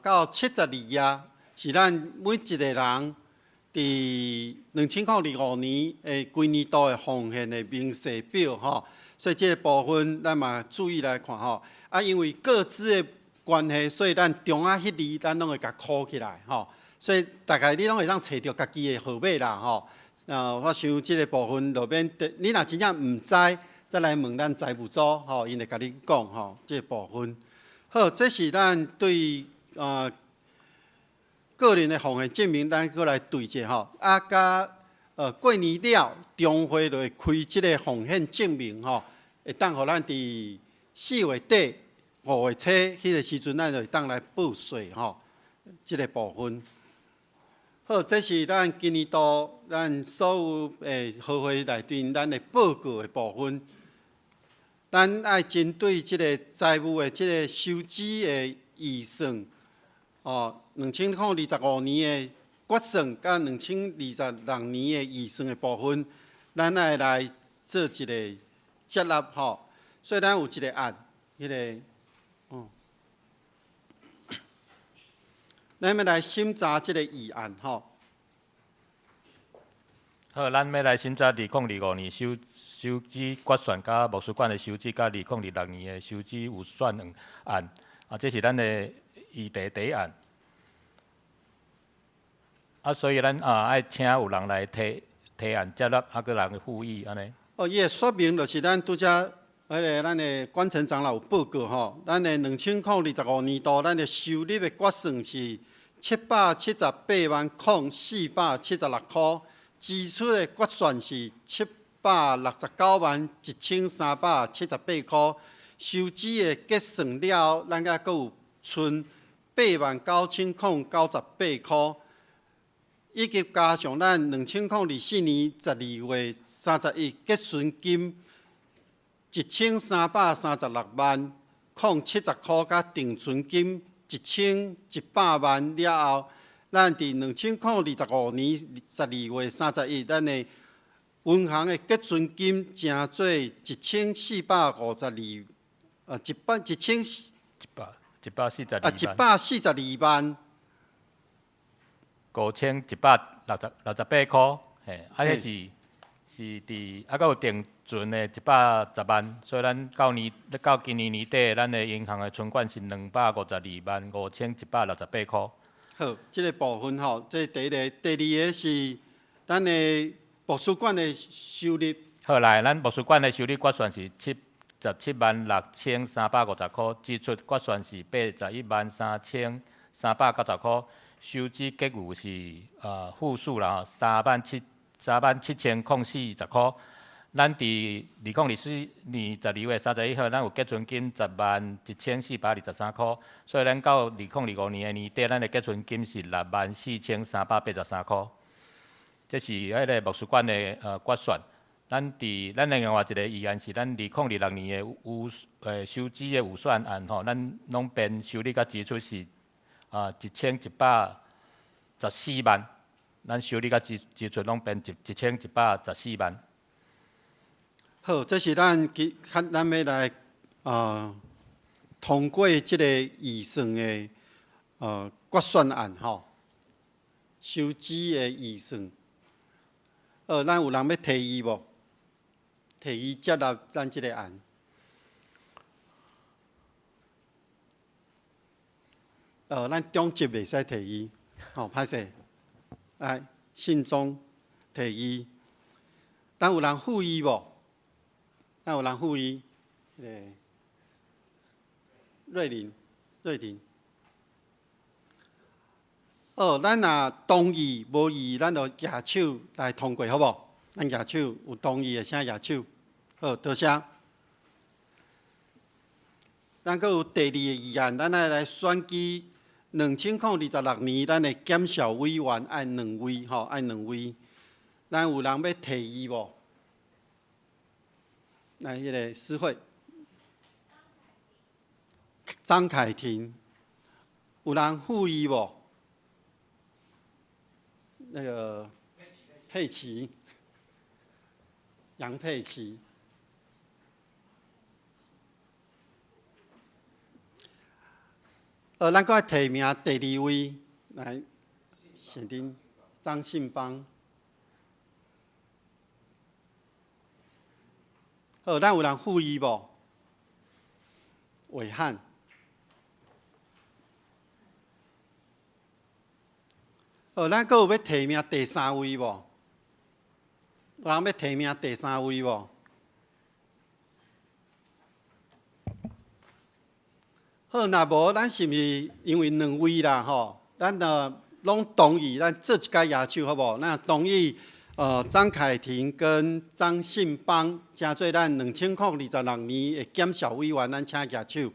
到72页，是咱每一个人伫2025年的规年度的奉献的明细表吼。所以这个部分咱嘛注意来看吼。啊，因为各自的关系，所以咱中啊迄字咱拢会甲箍起来吼。所以大概你拢会当找到家己的号码啦吼。我想这个部分就免你若真正毋知，再来问咱财务组吼，因会甲你讲吼，这个部分。好，这是咱对个人的奉献证明，咱过来对者吼。啊，甲过年了，中会就会开即个奉献证明吼，会当互咱伫4月底、5月初迄个时阵，咱就会当来报税吼。即个部分。好，这是咱今年度咱所有诶学会内底咱的报告的部分。咱爱针对即个财务的即个收支的预算，2025年的决算，甲2026年的预算的部分，咱爱来做一个接纳吼。所以咱有一个案，迄个咱要来审查即个议案吼。
好，咱要来审查2025年收支决算甲牧师馆的收支，甲2026年的收支预算案。这是咱的议题第一案。所以咱爱请有人来提案接纳，搁人复议安尼。
伊的说明就是咱拄则咱的管程长老有报告吼，咱的2025年度咱的收入的决算是778.476块，支出的决算是769.1378块，收支的结算了，咱还佫有剩89098块，以及加上咱2024年12月31结算金1336.070块，甲定存金1100万了后，咱伫2025年12月31，咱的银行的结存金正做1,452万。
5168块，迄是伫搁有定存的110万，所以咱到今年年底，咱的银行的存款是252.5168块。
好，这个部分吼，这第一个，第二个是咱的博士馆的收入。
好来，咱博士馆的收入决算是776350块，支出决算是813390块。收支结余是负数啦，37040块。咱伫2024年12月31号，咱有结存金101423块，所以咱到2025年的年底，咱的结存金是64383块。这是迄个牧师馆的决算。咱另外一个议案是咱2026年的收支的预算案吼，咱拢编收入甲支出是1114万，咱收入甲支出拢编1114万。
好，这是咱要来通过这个预算的决算案吼，收支的预算。咱有人要提议无？提议接纳咱这个案。咱中级袂使提议，歹势。来，信中提议。咱有人复议无？咱有人复议？瑞玲。咱若同意无意，咱就举手来通过，好无？咱举手有同意的请举手。好，多谢。咱阁有第二个议案，咱来选举2026年咱的检校委员按2位，吼，按2位。咱有人要提议无？来，迄个诗慧，张凯婷，有人复议无？那个佩奇，杨佩琪。咱搁提名第2位来选定张信邦。好，咱有人复议无？伟汉。咱阁有要提名第3位无？有人要提名第3位无？好，若无，咱是毋是因为2位啦吼？咱拢同意，咱做一届举手好无？咱同意张凯婷跟张信邦加做咱2026年的检校委员，咱请举手。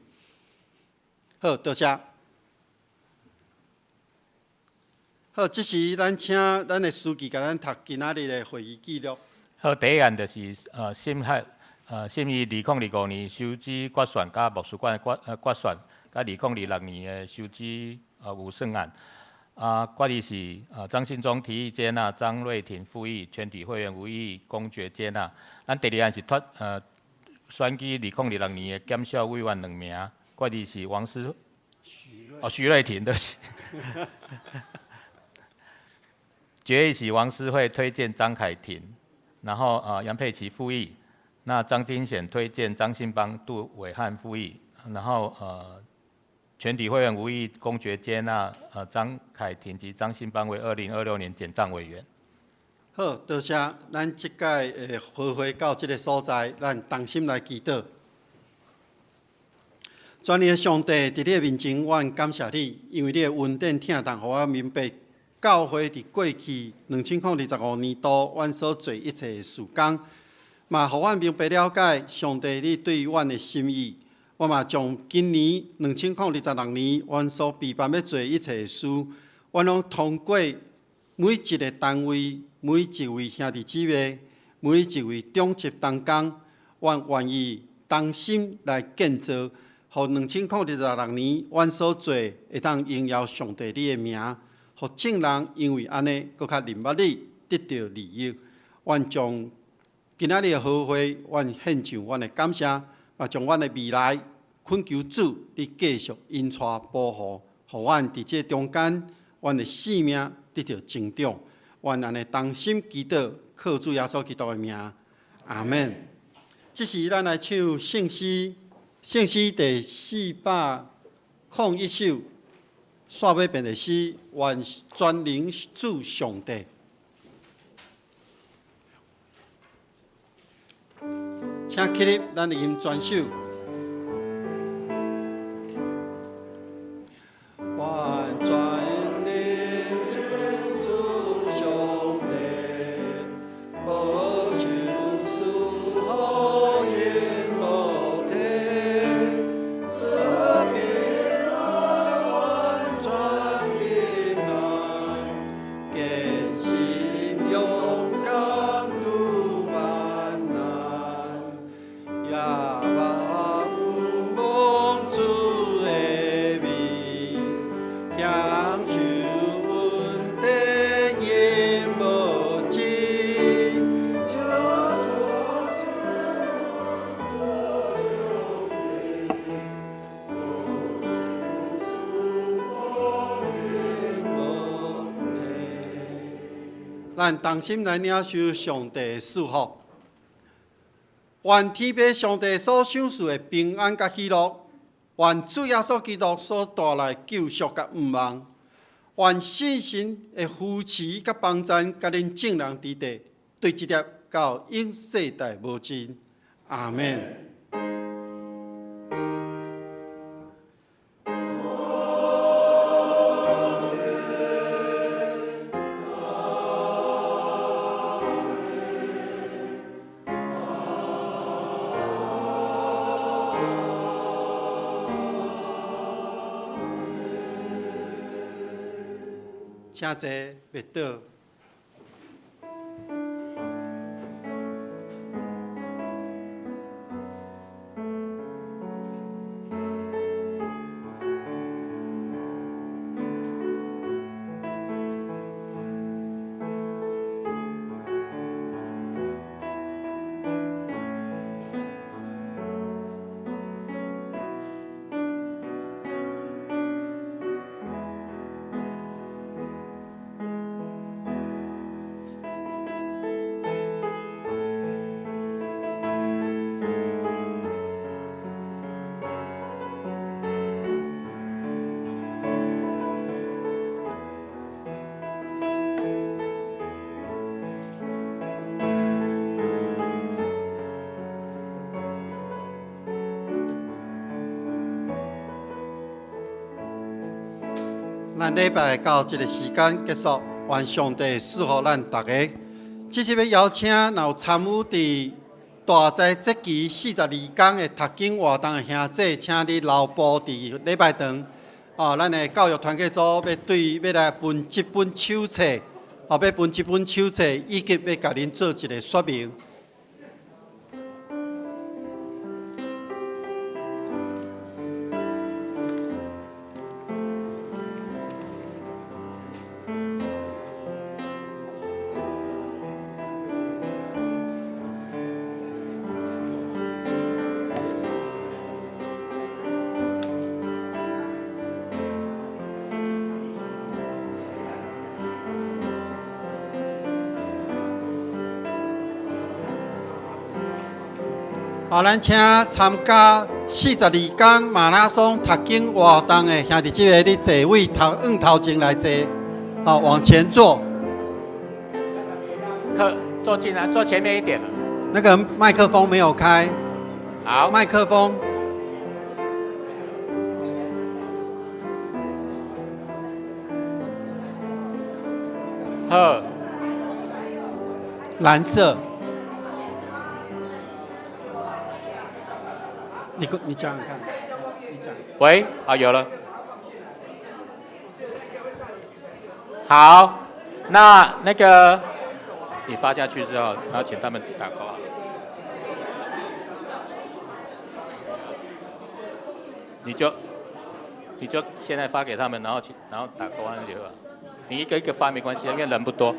好，多谢。好，即时咱请咱的书记甲咱读今仔日的会议记录。
好，第一案就是审议2025年收支决算甲牧师馆的决算，甲2026年的收支预算案。决议是张信忠提议接纳，张瑞婷复议，全体会员无异议，公决接纳。咱第二案是选举2026年的检校委员2名，决议是徐瑞婷对不起。决议是王思慧推荐张凯婷，然后杨佩琪复议，那张金显推荐张信邦、杜伟汉复议，然后全体会员无异议，公决接纳张凯婷及张信邦为2026年检账委员。
好，多谢。咱即届的和会到这个所在，咱同心来祈祷。全能的上帝，伫你的面前，我感谢你，因为你的恩典听当，互我明白。教会伫过去2025年度，阮所做一切事工，嘛，互阮明白了解上帝你对阮的心意。我嘛将今年2026年，阮所备办要做一切事，阮拢通过每一个单位、每一位兄弟姊妹、每一位长职同工，阮愿意同心来建造，互2026年阮所做会当荣耀上帝你的名。互众人因为安尼，搁较认捌你，得到利益。阮将今仔日的好会，阮献上阮的感谢，也将阮的未来恳求主，你继续引带保护，互阮伫这中间，阮的性命得到成长。阮安尼同心祈祷，靠主耶稣基督的名，阿门。即时咱来唱圣诗，圣诗第401首。煞尾边的诗，愿全能主上帝。请起立，咱吟全首。愿全能主上帝，保守属好言无体，赦免。咱同心来领受上帝的祝福，愿天父上帝所赏赐的平安甲喜乐，愿主耶稣基督所带来救赎甲盼望，愿信心的扶持甲帮助，甲恁众人伫地，对一粒到永世代无尽。阿门。请坐，别倒。咱礼拜到这个时间结束，愿上帝赐福咱大家。这是要邀请有参与伫大斋节期42天的读经活动的兄弟，请你留步伫礼拜堂。咱的教育团契组要来分一本手册，要分一本手册，以及要甲恁做一个说明。咱请参加42天马拉松读经活动的兄弟姐妹，你座位头前来坐，往前坐。
坐进来，坐前面一点了。
那个麦克风没有开。
好，
麦克风。
呵，
蓝色。你讲讲看，你讲。
喂，有了。好，那个你发下去之后，然后请他们打勾。你就现在发给他们，然后打勾完就好了。你一个一个发没关系，因为人不多。